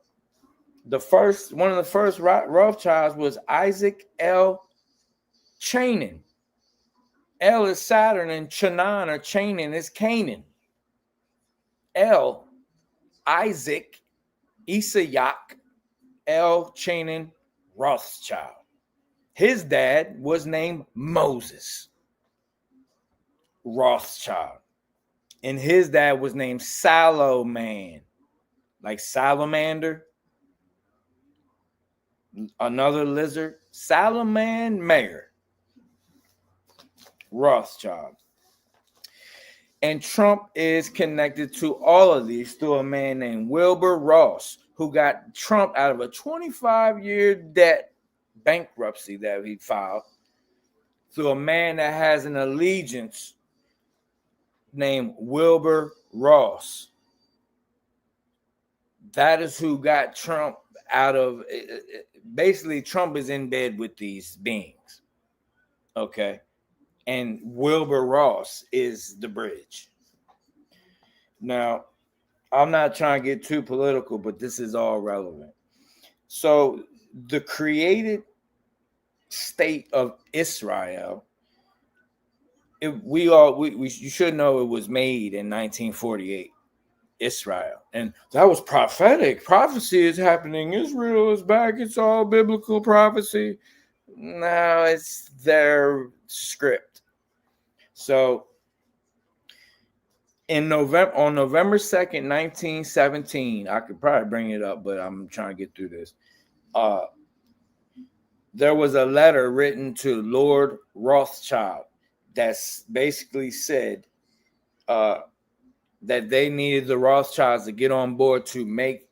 S1: one of the first Rothschilds was Isaac L. Chanin. L is Saturn and Chanan or Chanin is Canaan. L, Isaac, Isaac, L. Chanin Rothschild. His dad was named Moses Rothschild. And his dad was named Salomon, like salamander. Another lizard, Salomon Mayer Rothschild. And Trump is connected to all of these through a man named Wilbur Ross, who got Trump out of a 25-year debt bankruptcy that he filed through a man that has an allegiance named Wilbur Ross. That is who got Trump out of, basically Trump is in bed with these beings. Okay. And Wilbur Ross is the bridge. Now, I'm not trying to get too political, but this is all relevant. So the created state of Israel, you should know it was made in 1948, Israel. And that was prophetic. Prophecy is happening. Israel is back. It's all biblical prophecy. No, it's their script. So on November 2nd, 1917, I could probably bring it up, but I'm trying to get through this. There was a letter written to Lord Rothschild that's basically said that they needed the Rothschilds to get on board to make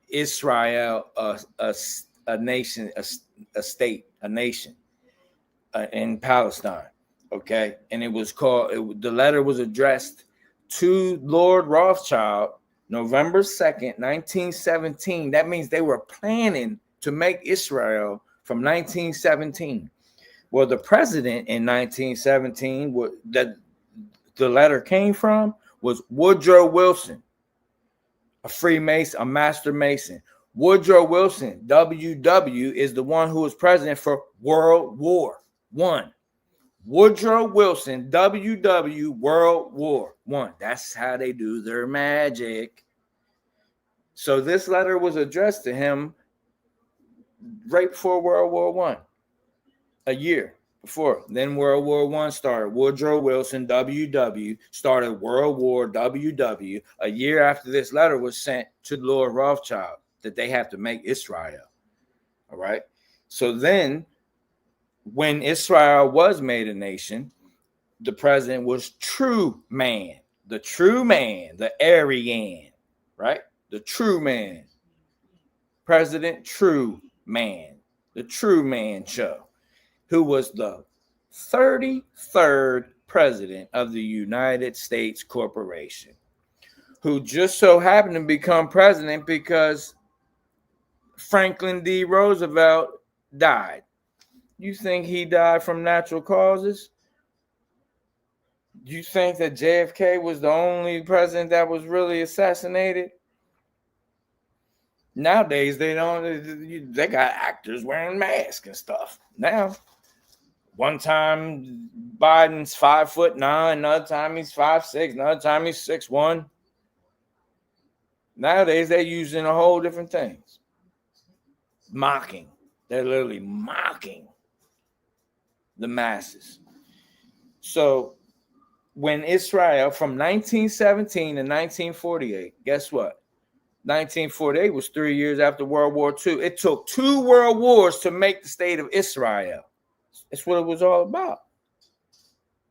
S1: Israel a nation, a state, a nation in Palestine. Okay, and the letter was addressed to Lord Rothschild November 2nd, 1917. That means they were planning to make Israel from 1917. Well, the president in 1917 that the letter came from was Woodrow Wilson, a Freemason, a master Mason. Woodrow Wilson, WW, is the one who was president for World War I. Woodrow Wilson, WW, World War I. That's how they do their magic. So this letter was addressed to him right before World War I, a year before. Then World War I started. Woodrow Wilson, WW, started World War WW a year after this letter was sent to Lord Rothschild that they have to make Israel. All right. So then when Israel was made a nation, the president was Truman, the Aryan, right? The Truman, President Truman, the Truman Show, who was the 33rd president of the United States Corporation, who just so happened to become president because Franklin D. Roosevelt died. You think he died from natural causes? You think that JFK was the only president that was really assassinated? Nowadays, they got actors wearing masks and stuff. Now, one time Biden's 5'9", another time he's 5'6", another time he's 6'1". Nowadays, they're using a whole different things. Mocking. They're literally mocking the masses. So when Israel, from 1917 to 1948, guess what? 1948 was 3 years after World War II. It took 2 world wars to make the state of Israel. It's what it was all about.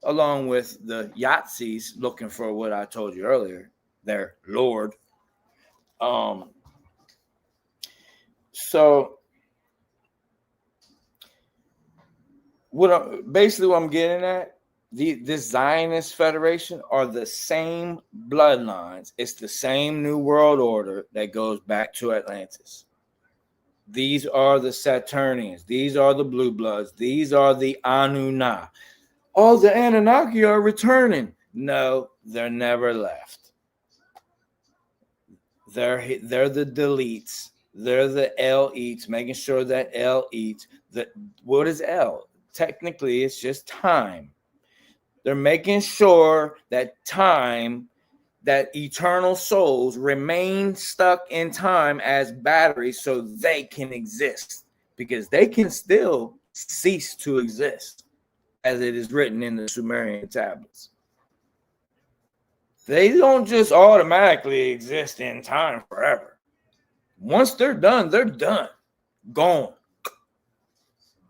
S1: Along with the Yahtzees looking for what I told you earlier, their Lord. So what I'm getting at, this Zionist Federation are the same bloodlines. It's the same New World Order that goes back to Atlantis. These are the Saturnians. These are the Blue Bloods. These are the Anunnaki. Oh, the Anunnaki are returning. No, they're never left. They're the deletes. They're the L eats, making sure that L eats. What is L? Technically, it's just time. They're making sure that time, that eternal souls remain stuck in time as batteries so they can exist, because they can still cease to exist, as it is written in the Sumerian tablets. They don't just automatically exist in time forever. Once they're done, they're done. Gone.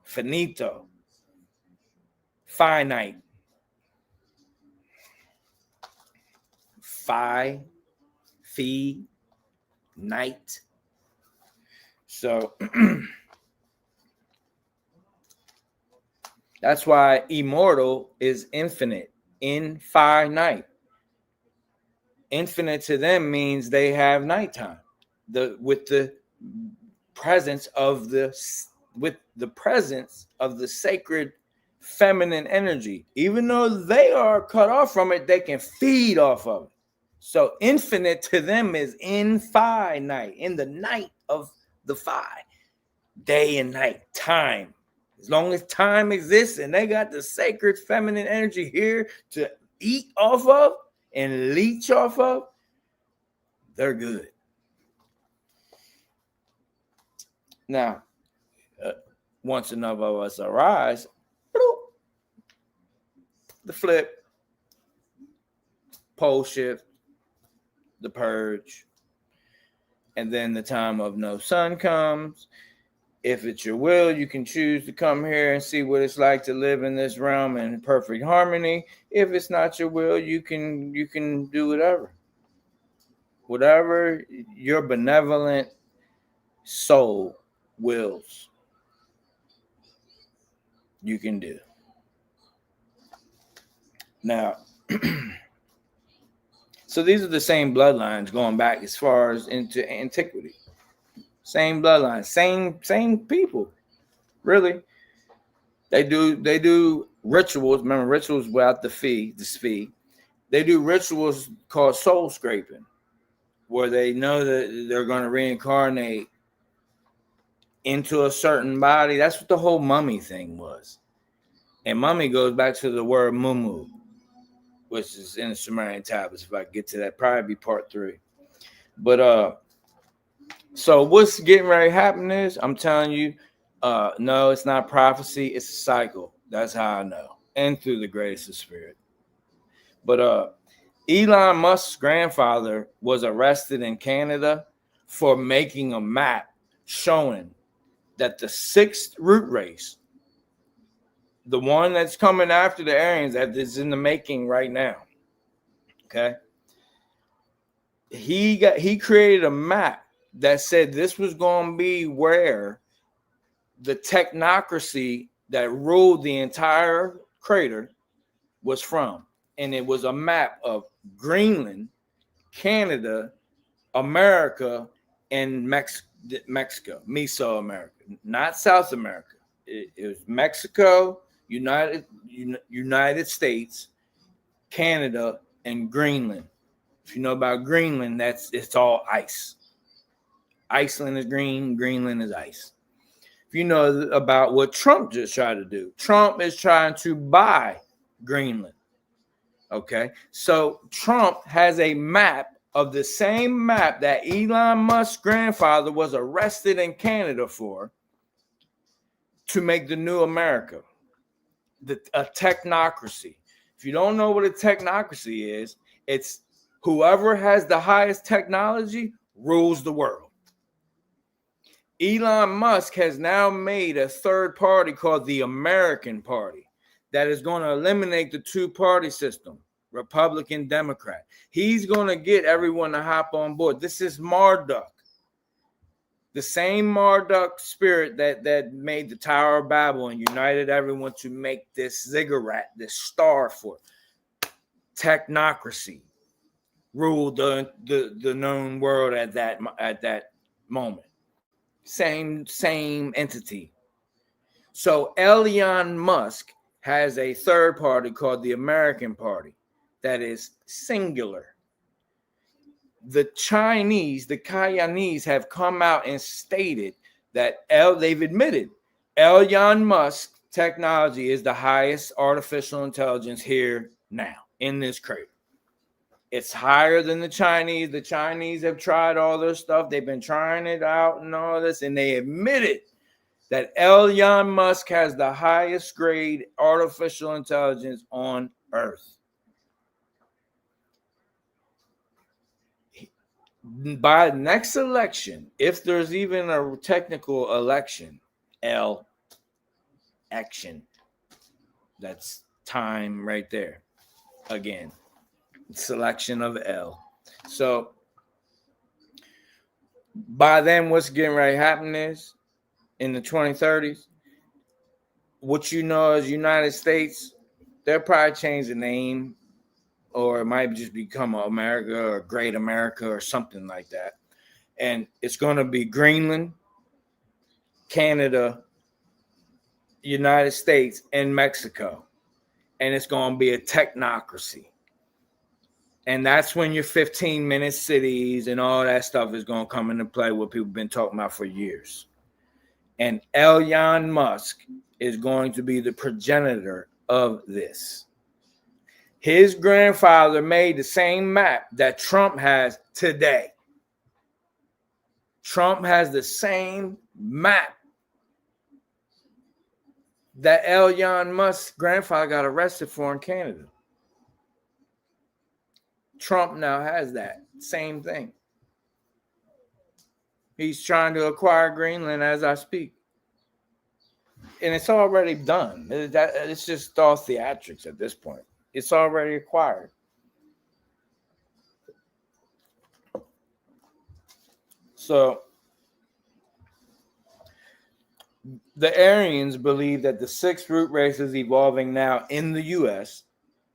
S1: Finito. Finite. Fee. Night. So that's why immortal is infinite. Infinite. Infinite to them means they have nighttime. With the presence of the sacred feminine energy. Even though they are cut off from it, they can feed off of it. So infinite to them is infinite, in the night of the phi, day and night, time. As long as time exists and they got the sacred feminine energy here to eat off of and leech off of, they're good. Now, once enough of us arise, the flip, pole shift, the purge, and then the time of no sun comes. If it's your will, you can choose to come here and see what it's like to live in this realm in perfect harmony. If it's not your will, you can do whatever your benevolent soul wills, you can do. Now, so these are the same bloodlines going back as far as into antiquity. Same bloodline, same people, really. They do rituals. Remember, rituals without the fee. They do rituals called soul scraping, where they know that they're going to reincarnate into a certain body. That's what the whole mummy thing was. And mummy goes back to the word mumu, which is in the Sumerian tablets. If I get to that, probably be part 3. But so what's getting ready to happen is, I'm telling you, no, it's not prophecy, it's a cycle. That's how I know. And through the grace of spirit. But Elon Musk's grandfather was arrested in Canada for making a map showing that the 6th root race, the one that's coming after the Aryans, that is in the making right now, okay? He created a map that said this was going to be where the technocracy that ruled the entire crater was from. And it was a map of Greenland, Canada, America, and Mexico, Mesoamerica, not South America. It was Mexico, United States, Canada, and Greenland. If you know about Greenland, it's all ice. Iceland is green, Greenland is ice. If you know about what Trump just tried to do, Trump is trying to buy Greenland. Okay, so Trump has a map of the same map that Elon Musk's grandfather was arrested in Canada for, to make the new America, a technocracy. If you don't know what a technocracy is, it's whoever has the highest technology rules the world. Elon Musk has now made a third party called the American Party that is going to eliminate the two-party system, Republican, Democrat. He's going to get everyone to hop on board. This is Marduk. The same Marduk spirit that made the Tower of Babel and united everyone to make this ziggurat, this star for technocracy, ruled the known world at that moment. Same entity. So Elon Musk has a third party called the American Party that is singular. The Chinese have come out and stated that they've admitted Elon Musk technology is the highest artificial intelligence here now in this crater. It's higher than the Chinese. The Chinese have tried all their stuff. They've been trying it out and all this, and they admitted that Elon Musk has the highest grade artificial intelligence on Earth. By next election, if there's even a technical election, action, that's time right there. Again, selection of L. So by then, what's getting ready to happen is in the 2030s, what you know as United States, they'll probably change the name, or it might just become America or Great America or something like that. And it's going to be Greenland, Canada, United States, and Mexico. And it's going to be a technocracy. And that's when your 15-minute cities and all that stuff is going to come into play, what people have been talking about for years. And Elon Musk is going to be the progenitor of this. His grandfather made the same map that Trump has today. Trump has the same map that Elon Musk's grandfather got arrested for in Canada. Trump now has that same thing. He's trying to acquire Greenland as I speak. And it's already done. It's just all theatrics at this point. It's already acquired. So the Aryans believe that the sixth root race is evolving now in the U.S.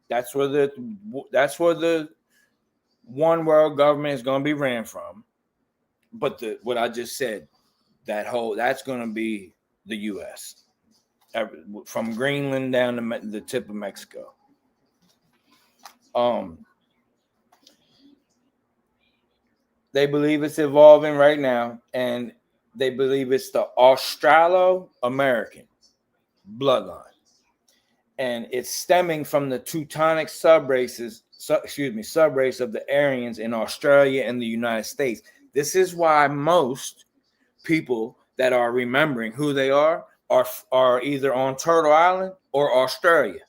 S1: That's where the one world government is going to be ran from. But what I just said, that's going to be the U.S. From Greenland down to the tip of Mexico. They believe it's evolving right now, and they believe it's the Australo-American bloodline, and it's stemming from the Teutonic subrace of the Aryans in Australia and the United States. This is why most people that are remembering who they are either on Turtle Island or Australia.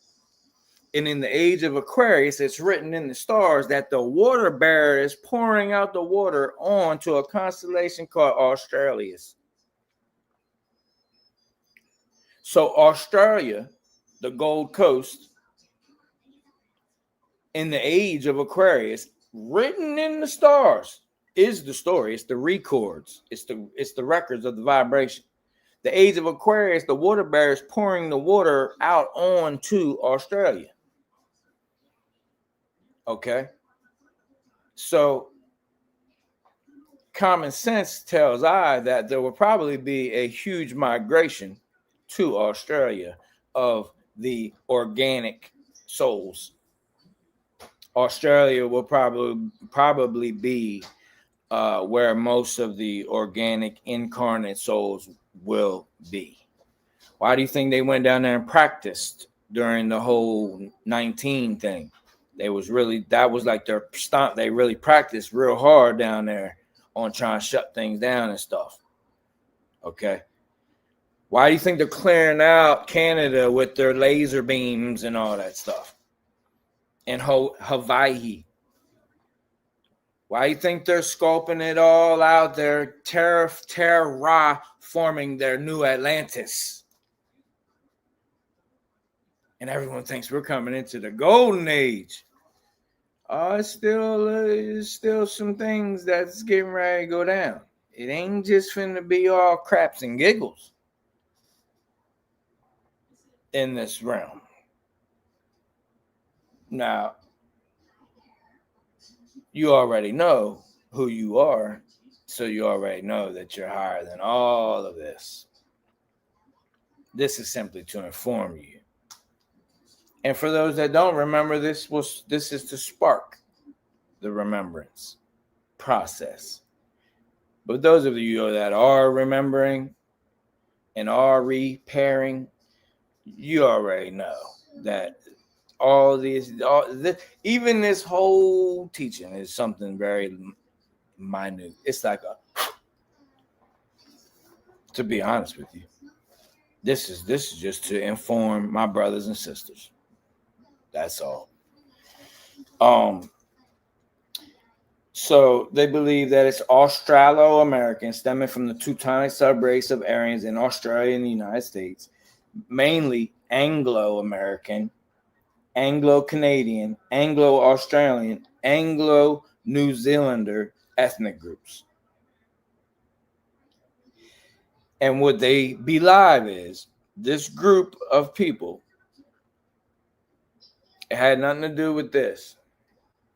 S1: And in the age of Aquarius, it's written in the stars that the water bearer is pouring out the water onto a constellation called Australis. So Australia, the Gold Coast, in the age of Aquarius, written in the stars, is the story. It's the records. It's the records of the vibration. The age of Aquarius, the water bearer is pouring the water out onto Australia. Okay, so common sense tells I that there will probably be a huge migration to Australia of the organic souls. Australia will probably be where most of the organic incarnate souls will be. Why do you think they went down there and practiced during the whole 19 thing? That was like their stunt. They really practiced real hard down there on trying to shut things down and stuff. Okay. Why do you think they're clearing out Canada with their laser beams and all that stuff? And Hawaii. Why you think they're scoping it all out? They're terraforming their new Atlantis. And everyone thinks we're coming into the golden age. It's still some things that's getting ready to go down. It ain't just finna be all craps and giggles in this realm. Now, you already know who you are, so you already know that you're higher than all of this. This is simply to inform you. And for those that don't remember, this is to spark the remembrance process. But those of you that are remembering and are repairing, you already know that even this whole teaching is something very minute. It's like to be honest with you, this is just to inform my brothers and sisters. That's all. So they believe that it's Australo-American, stemming from the Teutonic subrace of Aryans in Australia and the United States, mainly Anglo-American, Anglo-Canadian, Anglo-Australian, Anglo-New Zealander ethnic groups. And what they believe is this group of people, it had nothing to do with this.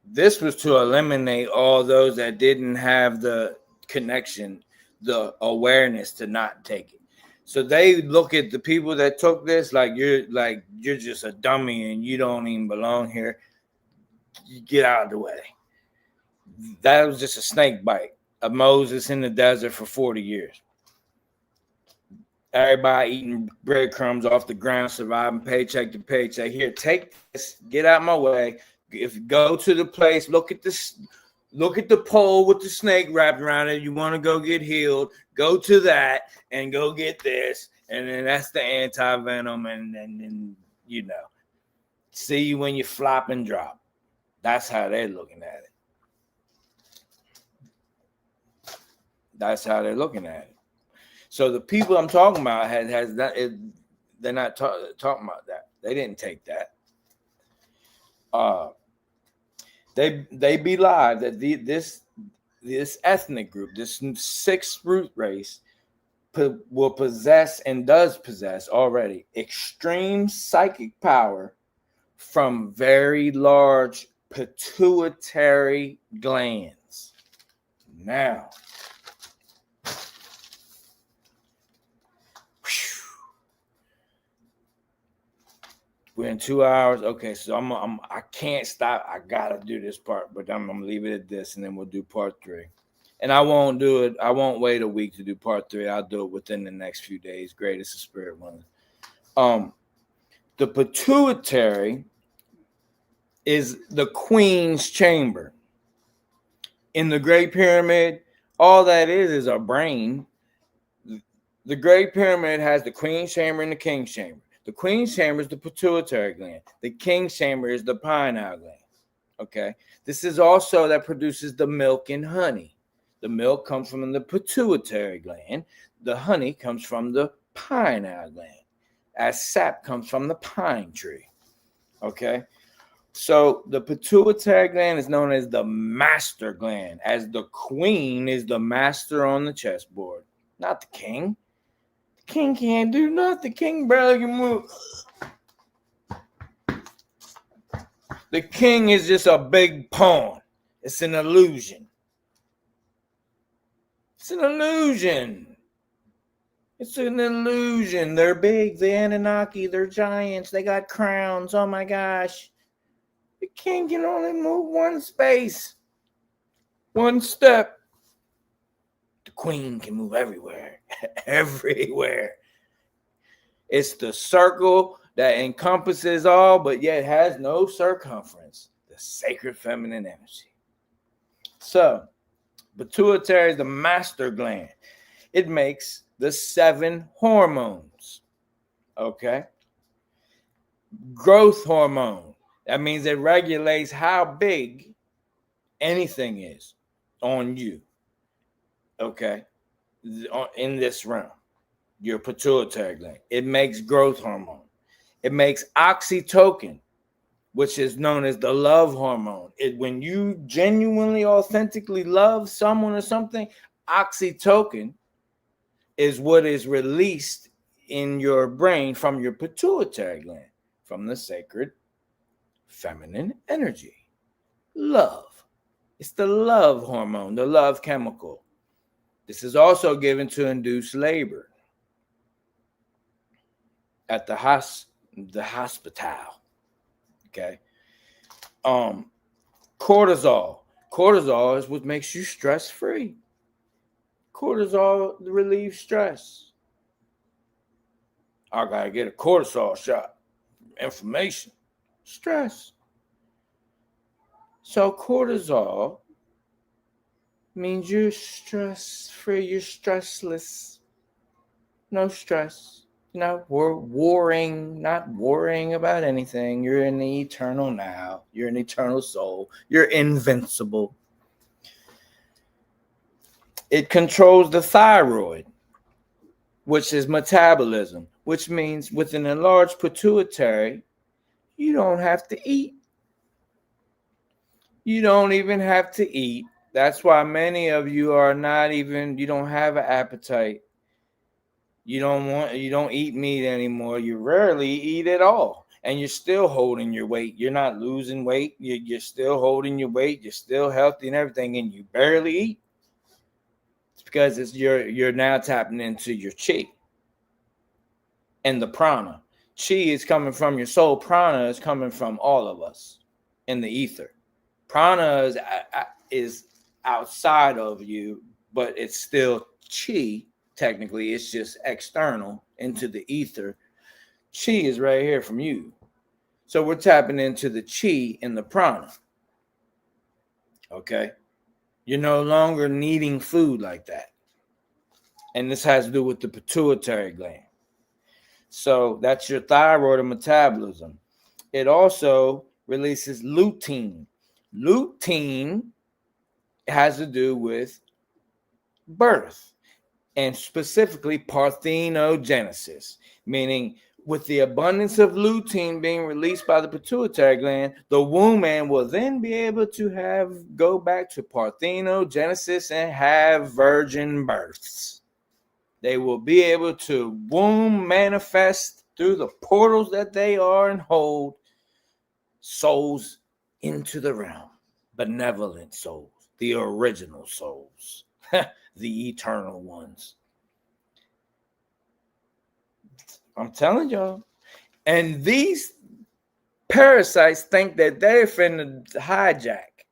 S1: This was to eliminate all those that didn't have the connection, the awareness to not take it. So they look at the people that took this like you're just a dummy and you don't even belong here. You get out of the way. That was just a snake bite of Moses in the desert for 40 years. Everybody eating breadcrumbs off the ground, surviving paycheck to paycheck. Here, take this. Get out of my way. If you go to the place, look at the pole with the snake wrapped around it. You want to go get healed, go to that and go get this. And then that's the anti-venom. And you know, see you when you flop and drop. That's how they're looking at it. That's how they're looking at it. So the people I'm talking about has that. They're not talking about that. They didn't take that. They believe that this ethnic group, this sixth root race, will possess and does possess already extreme psychic power from very large pituitary glands. Now, we're in 2 hours. Okay, so I can't stop. I gotta do this part, but I'm gonna leave it at this, and then we'll do part 3. And I won't do it. I won't wait a week to do part 3. I'll do it within the next few days. Greatest of spirit one. The pituitary is the queen's chamber. In the Great Pyramid, all that is a brain. The Great Pyramid has the queen's chamber and the king's chamber. The queen's chamber is the pituitary gland. The king's chamber is the pineal gland. Okay. This is also that produces the milk and honey. The milk comes from the pituitary gland. The honey comes from the pineal gland. As sap comes from the pine tree. Okay. So the pituitary gland is known as the master gland, as the queen is the master on the chessboard, not the king. King can't do nothing. King barely can move. The king is just a big pawn. It's an illusion. It's an illusion. It's an illusion. They're big. The Anunnaki. They're giants. They got crowns. Oh my gosh. The king can only move one space. One step. The queen can move everywhere. Everywhere. It's the circle that encompasses all, but yet has no circumference. The sacred feminine energy. So, pituitary is the master gland. It makes the 7 hormones. Okay? Growth hormone. That means it regulates how big anything is. on you, okay, in this realm, your pituitary gland. It makes growth hormone. It makes oxytocin, which is known as the love hormone. When you genuinely, authentically love someone or something, oxytocin is what is released in your brain from your pituitary gland, from the sacred feminine energy. Love. It's the love hormone, the love chemical. This is also given to induce labor at the hospital. Okay. Cortisol. Cortisol is what makes you stress free. Cortisol relieves stress. I gotta get a cortisol shot. Inflammation, stress. So cortisol means you're stress free. You're stressless. No stress. We're not worrying about anything. You're in the eternal now. You're an eternal soul. You're invincible. It controls the thyroid, which is metabolism, which means with an enlarged pituitary, you don't have to eat. You don't even have to eat. That's why many of you you don't have an appetite. You don't eat meat anymore. You rarely eat at all. And you're still holding your weight. You're not losing weight. You're still holding your weight. You're still healthy and everything, and you barely eat. It's because you're now tapping into your chi and the prana. Chi is coming from your soul. Prana is coming from all of us in the ether. Prana is outside of you, but it's still chi. Technically, it's just external into the ether. Chi is right here from you. So we're tapping into the chi and the prana. Okay? You're no longer needing food like that. And this has to do with the pituitary gland. So that's your thyroid and metabolism. It also releases lutein. Lutein has to do with birth, and specifically parthenogenesis, meaning with the abundance of lutein being released by the pituitary gland, the womb man will then be able to go back to parthenogenesis and have virgin births. They will be able to womb manifest through the portals that they are and hold souls into the realm, benevolent souls, the original souls, the eternal ones. I'm telling y'all. And these parasites think that they're finna hijack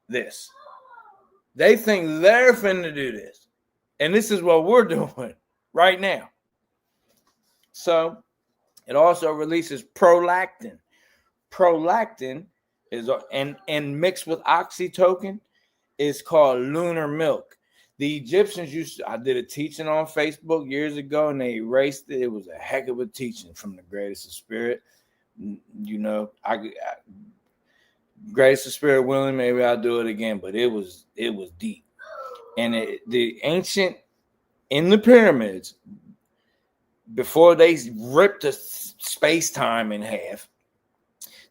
S1: this. They think they're finna do this. And this is what we're doing right now. So it also releases prolactin. Prolactin is and mixed with oxytocin is called lunar milk. The Egyptians I did a teaching on Facebook years ago, and they erased it. It was a heck of a teaching from the greatest of spirit. Greatest of spirit willing, maybe I'll do it again, but it was deep. And the ancient, in the pyramids, before they ripped the space-time in half,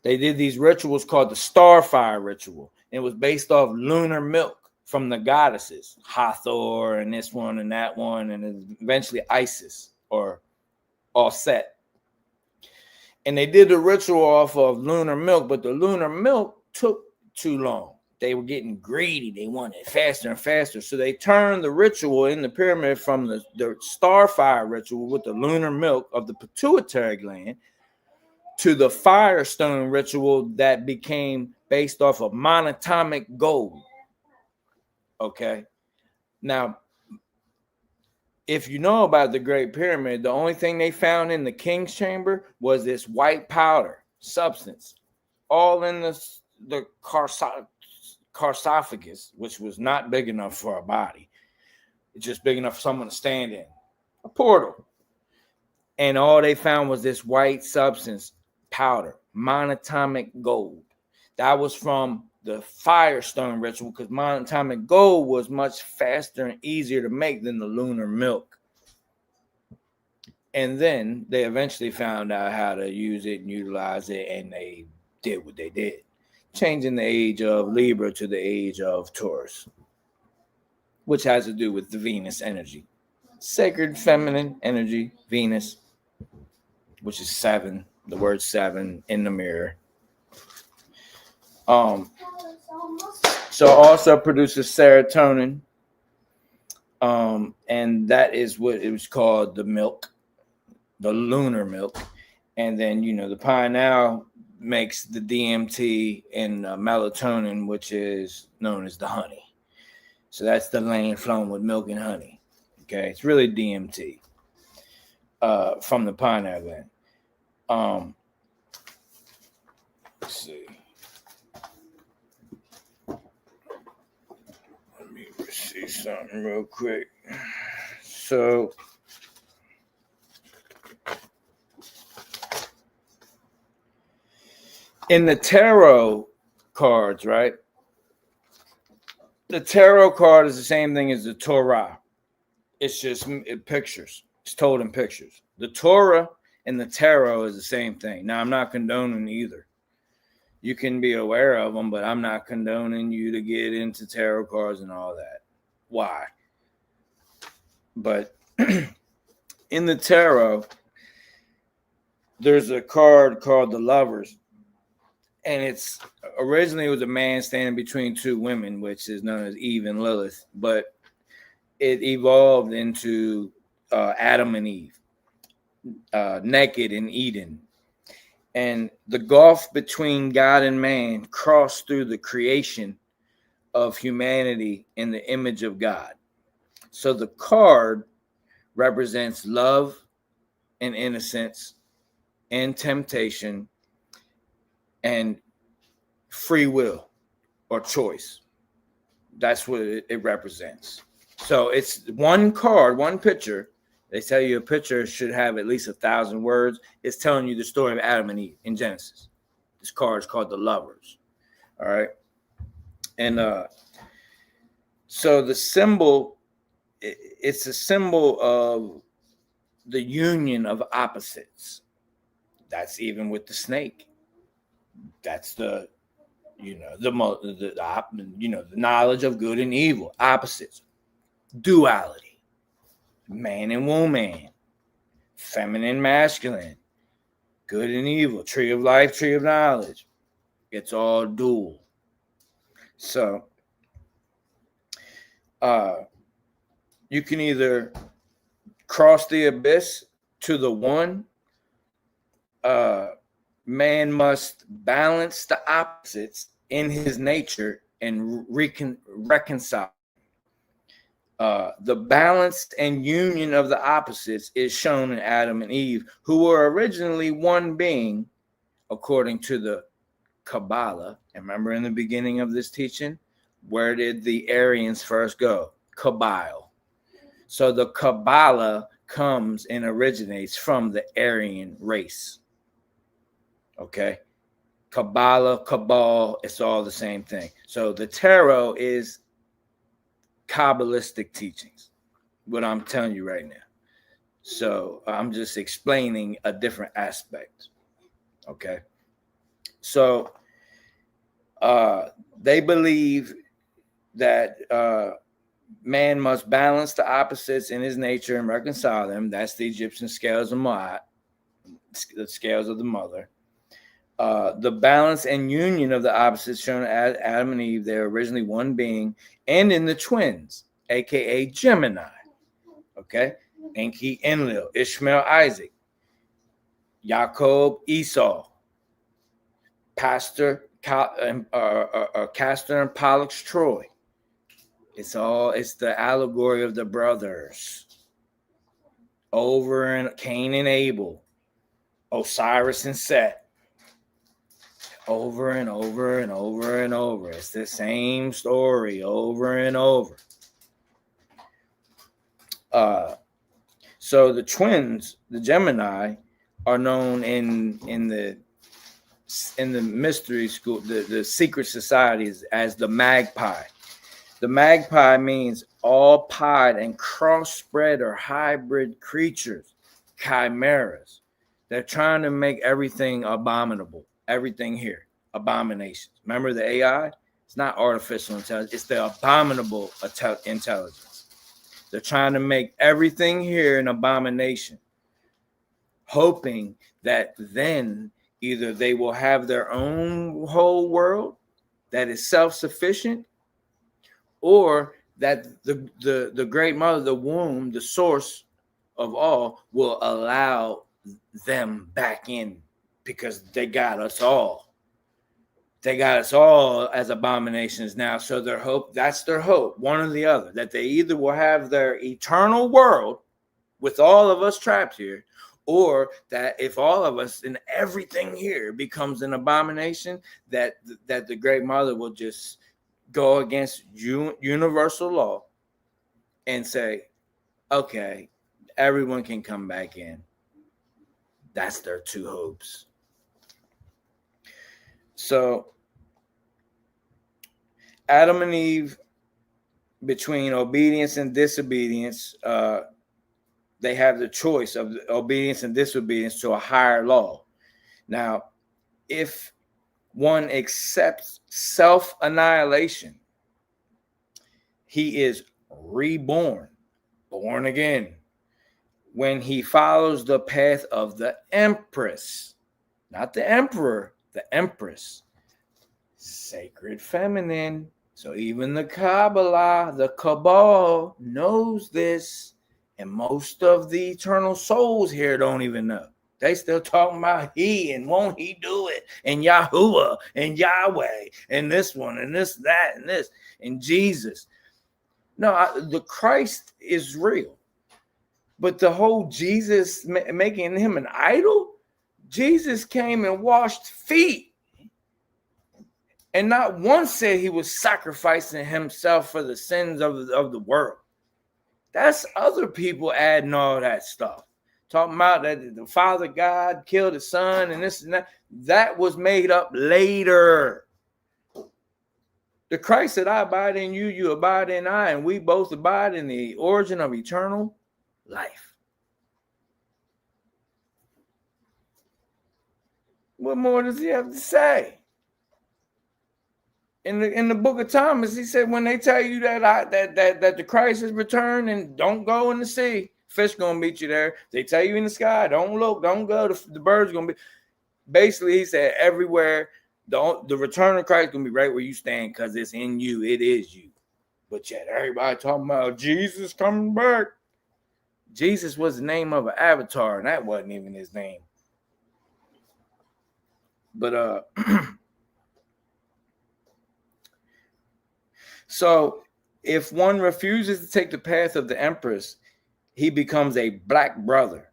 S1: they did these rituals called the Starfire ritual. It was based off lunar milk from the goddesses, Hathor and this one and that one, and eventually Isis or Set. And they did the ritual off of lunar milk, but the lunar milk took too long. They were getting greedy. They wanted it faster and faster. So they turned the ritual in the pyramid from the Starfire ritual with the lunar milk of the pituitary gland to the Firestone ritual that became based off of monatomic gold. Okay. Now, if you know about the Great Pyramid, the only thing they found in the King's Chamber was this white powder substance, all in the sarcophagus, which was not big enough for a body. It's just big enough for someone to stand in. A portal. And all they found was this white substance, powder, monatomic gold. That was from the firestone ritual, because monatomic gold was much faster and easier to make than the lunar milk. And then they eventually found out how to use it and utilize it, and they did what they did, changing the age of Libra to the age of Taurus, which has to do with the Venus energy. Sacred feminine energy, Venus, which is 7, the word 7 in the mirror. So also produces serotonin, and that is what it was called, the milk, the lunar milk. And then, the pineal makes the DMT and melatonin, which is known as the honey. So that's the land flowing with milk and honey. Okay, it's really DMT from the pineal gland. Let's see. Let me see something real quick. So in the tarot cards, right? The tarot card is the same thing as the Torah. It's just pictures. It's told in pictures. The Torah and the tarot is the same thing. Now, I'm not condoning either. You can be aware of them, but I'm not condoning you to get into tarot cards and all that. Why? But in the tarot, there's a card called the Lovers. And it's originally it was a man standing between two women, which is known as Eve and Lilith, but it evolved into Adam and Eve, naked in Eden. And the gulf between God and man crossed through the creation of humanity in the image of God. So the card represents love and innocence and temptation and free will or choice. That's what it represents. So it's one card, one picture. They tell you a picture should have at least 1,000 words. It's telling you the story of Adam and Eve in Genesis. This card is called the Lovers. All right. And so the symbol, it's a symbol of the union of opposites. That's even with the snake. That's the knowledge of good and evil, opposites, duality, man and woman, feminine, masculine, good and evil, tree of life, tree of knowledge. It's all dual. So you can either cross the abyss to the one. Man must balance the opposites in his nature and reconcile. The balance and union of the opposites is shown in Adam and Eve, who were originally one being, according to the Kabbalah. And remember in the beginning of this teaching, where did the Aryans first go? Kabbalah. So the Kabbalah comes and originates from the Aryan race. Okay, Kabbalah, Cabal, it's all the same thing. So the tarot is Kabbalistic teachings, what I'm telling you right now. So I'm just explaining a different aspect. Okay, so they believe that man must balance the opposites in his nature and reconcile them. That's the Egyptian scales of Ma'at, the scales of the mother. The balance and union of the opposites shown as Adam and Eve, they're originally one being, and in the twins, aka Gemini. Okay, Enki, Enlil, Ishmael, Isaac, Jacob, Esau, Castor and Pollux, Troy. It's the allegory of the brothers. Over in Cain and Abel, Osiris and Set. Over and over and over and over. It's the same story over and over. So the twins, the Gemini, are known in the in the mystery school, the secret societies, as the magpie. The magpie means all pied and crossbred or hybrid creatures, chimeras. They're trying to make everything abominable, everything here, abominations. Remember the AI? It's not artificial intelligence, it's the abominable intelligence. They're trying to make everything here an abomination, hoping that then either they will have their own whole world that is self-sufficient, or that the great mother, the womb, the source of all, will allow them back in, because they got us all. They got us all as abominations now. So their hope, that's their hope, one or the other, that they either will have their eternal world with all of us trapped here, or that if all of us and everything here becomes an abomination, that the great mother will just go against universal law and say, okay, everyone can come back in. That's their two hopes. So Adam and Eve, between obedience and disobedience, they have the choice of obedience and disobedience to a higher law. Now, if one accepts self-annihilation, he is reborn, born again, when he follows the path of the Empress, not the Emperor, the Empress, sacred feminine. So even the Kabbalah, the Cabal knows this, and most of the eternal souls here don't even know. They still talking about he and won't he do it, and Yahuwah and Yahweh and this one and this, that, and this, and Jesus. No, the Christ is real. But the whole Jesus making him an idol, Jesus came and washed feet. And not once said he was sacrificing himself for the sins of the world. That's other people adding all that stuff. Talking about that the Father God killed his son and this and that. That was made up later. The Christ said, I abide in you, you abide in I, and we both abide in the origin of eternal life. What more does he have to say? In the book of Thomas, he said, when they tell you that the Christ has returned, and don't go in the sea, fish gonna meet you there. They tell you in the sky, don't look, don't go. The birds gonna be. Basically, he said everywhere the return of Christ gonna be right where you stand, because it's in you, it is you. But yet everybody talking about Jesus coming back. Jesus was the name of an avatar, and that wasn't even his name. But so if one refuses to take the path of the Empress, he becomes a black brother,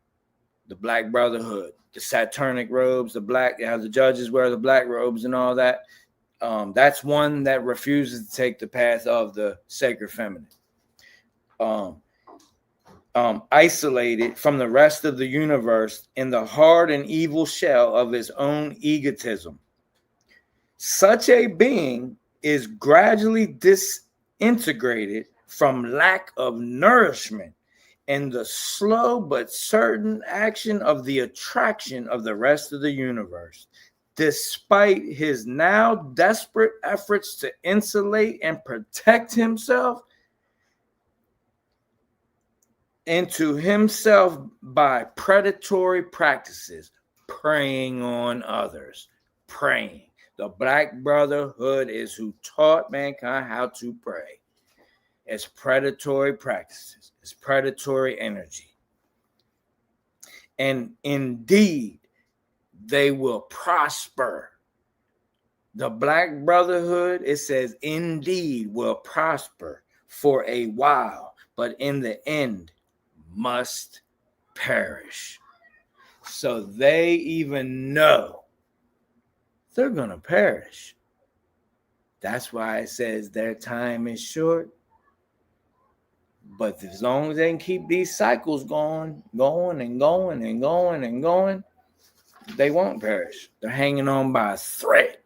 S1: the Black Brotherhood, the Saturnic robes, how the judges wear the black robes and all that. That's one that refuses to take the path of the sacred feminine. Isolated from the rest of the universe in the hard and evil shell of his own egotism. Such a being is gradually disintegrated from lack of nourishment and the slow but certain action of the attraction of the rest of the universe, despite his now desperate efforts to insulate and protect himself into himself by predatory practices, preying on others, praying. The Black Brotherhood is who taught mankind how to pray. It's predatory practices. It's predatory energy. And indeed, they will prosper. The Black Brotherhood, it says, indeed will prosper for a while, but in the end must perish. So they even know they're going to perish. That's why it says their time is short. But as long as they can keep these cycles going and going and going and going, They won't perish. They're hanging on by a thread.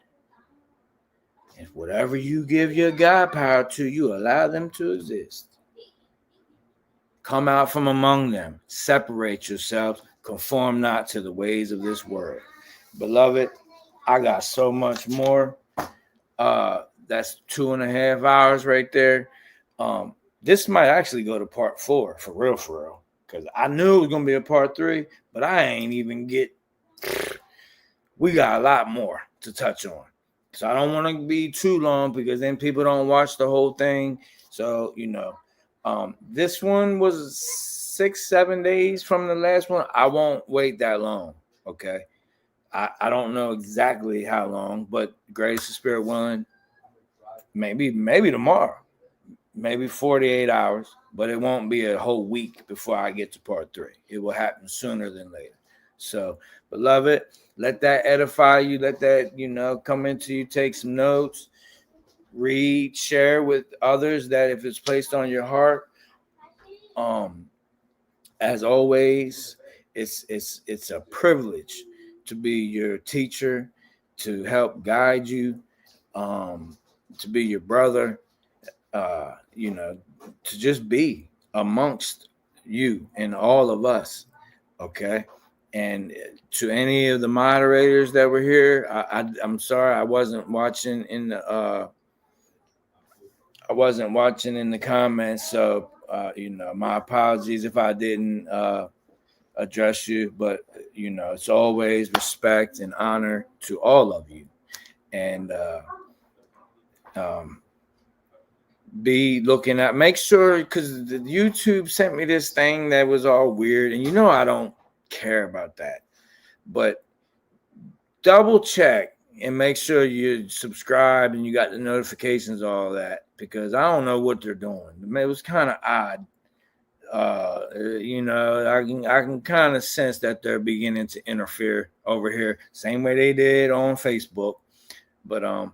S1: And whatever you give your God power to, you allow them to exist. Come out from among them. Separate yourselves. Conform not to the ways of this world. Beloved, I got so much more. That's 2.5 hours right there. This might actually go to part 4 for real. Because I knew it was gonna be a part 3, but I ain't even get. We got a lot more to touch on, so I don't want to be too long because then people don't watch the whole thing. So this one was 6-7 days from the last one. I won't wait that long. Okay, I don't know exactly how long, but grace of spirit willing, maybe tomorrow, maybe 48 hours, but it won't be a whole week before I get to part 3. It will happen sooner than later. So, beloved, let that edify you. Let that, come into you. Take some notes, read, share with others that if it's placed on your heart. As always, it's a privilege to be your teacher, to help guide you, to be your brother, to just be amongst you and all of us. Okay. And to any of the moderators that were here, I'm sorry I wasn't watching in the comments. So my apologies if I didn't address you, but it's always respect and honor to all of you. And be looking at, make sure, because the YouTube sent me this thing that was all weird, and I don't care about that, but double check and make sure you subscribe and you got the notifications, all that, because I don't know what they're doing. It was kind of odd. I can kind of sense that they're beginning to interfere over here, same way they did on Facebook. But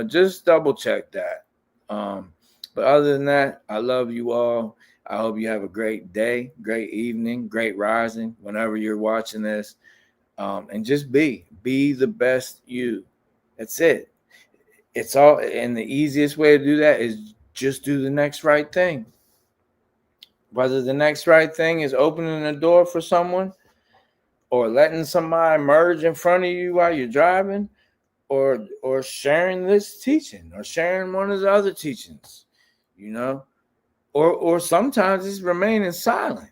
S1: just double check that. But other than that, I love you all. I hope you have a great day, great evening, great rising whenever you're watching this. And just be the best you. That's it. It's all, and the easiest way to do that is just do the next right thing. Whether the next right thing is opening a door for someone, or letting somebody merge in front of you while you're driving, or sharing this teaching, or sharing one of the other teachings, or sometimes it's remaining silent,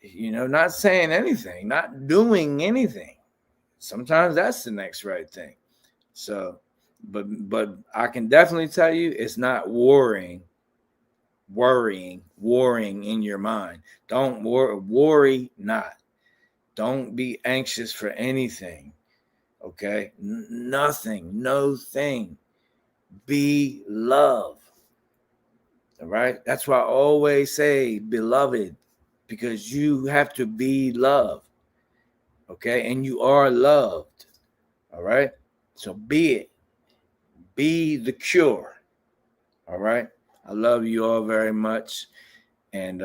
S1: not saying anything, not doing anything. Sometimes that's the next right thing. So, but I can definitely tell you, it's not worrying in your mind. Don't worry not. Don't be anxious for anything. Okay? Nothing, no thing. Be love. All right? That's why I always say, beloved, because you have to be loved. Okay? And you are loved. All right? So be it. Be the cure. All right? I love you all very much. And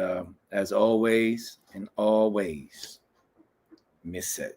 S1: as always and always, Mësët.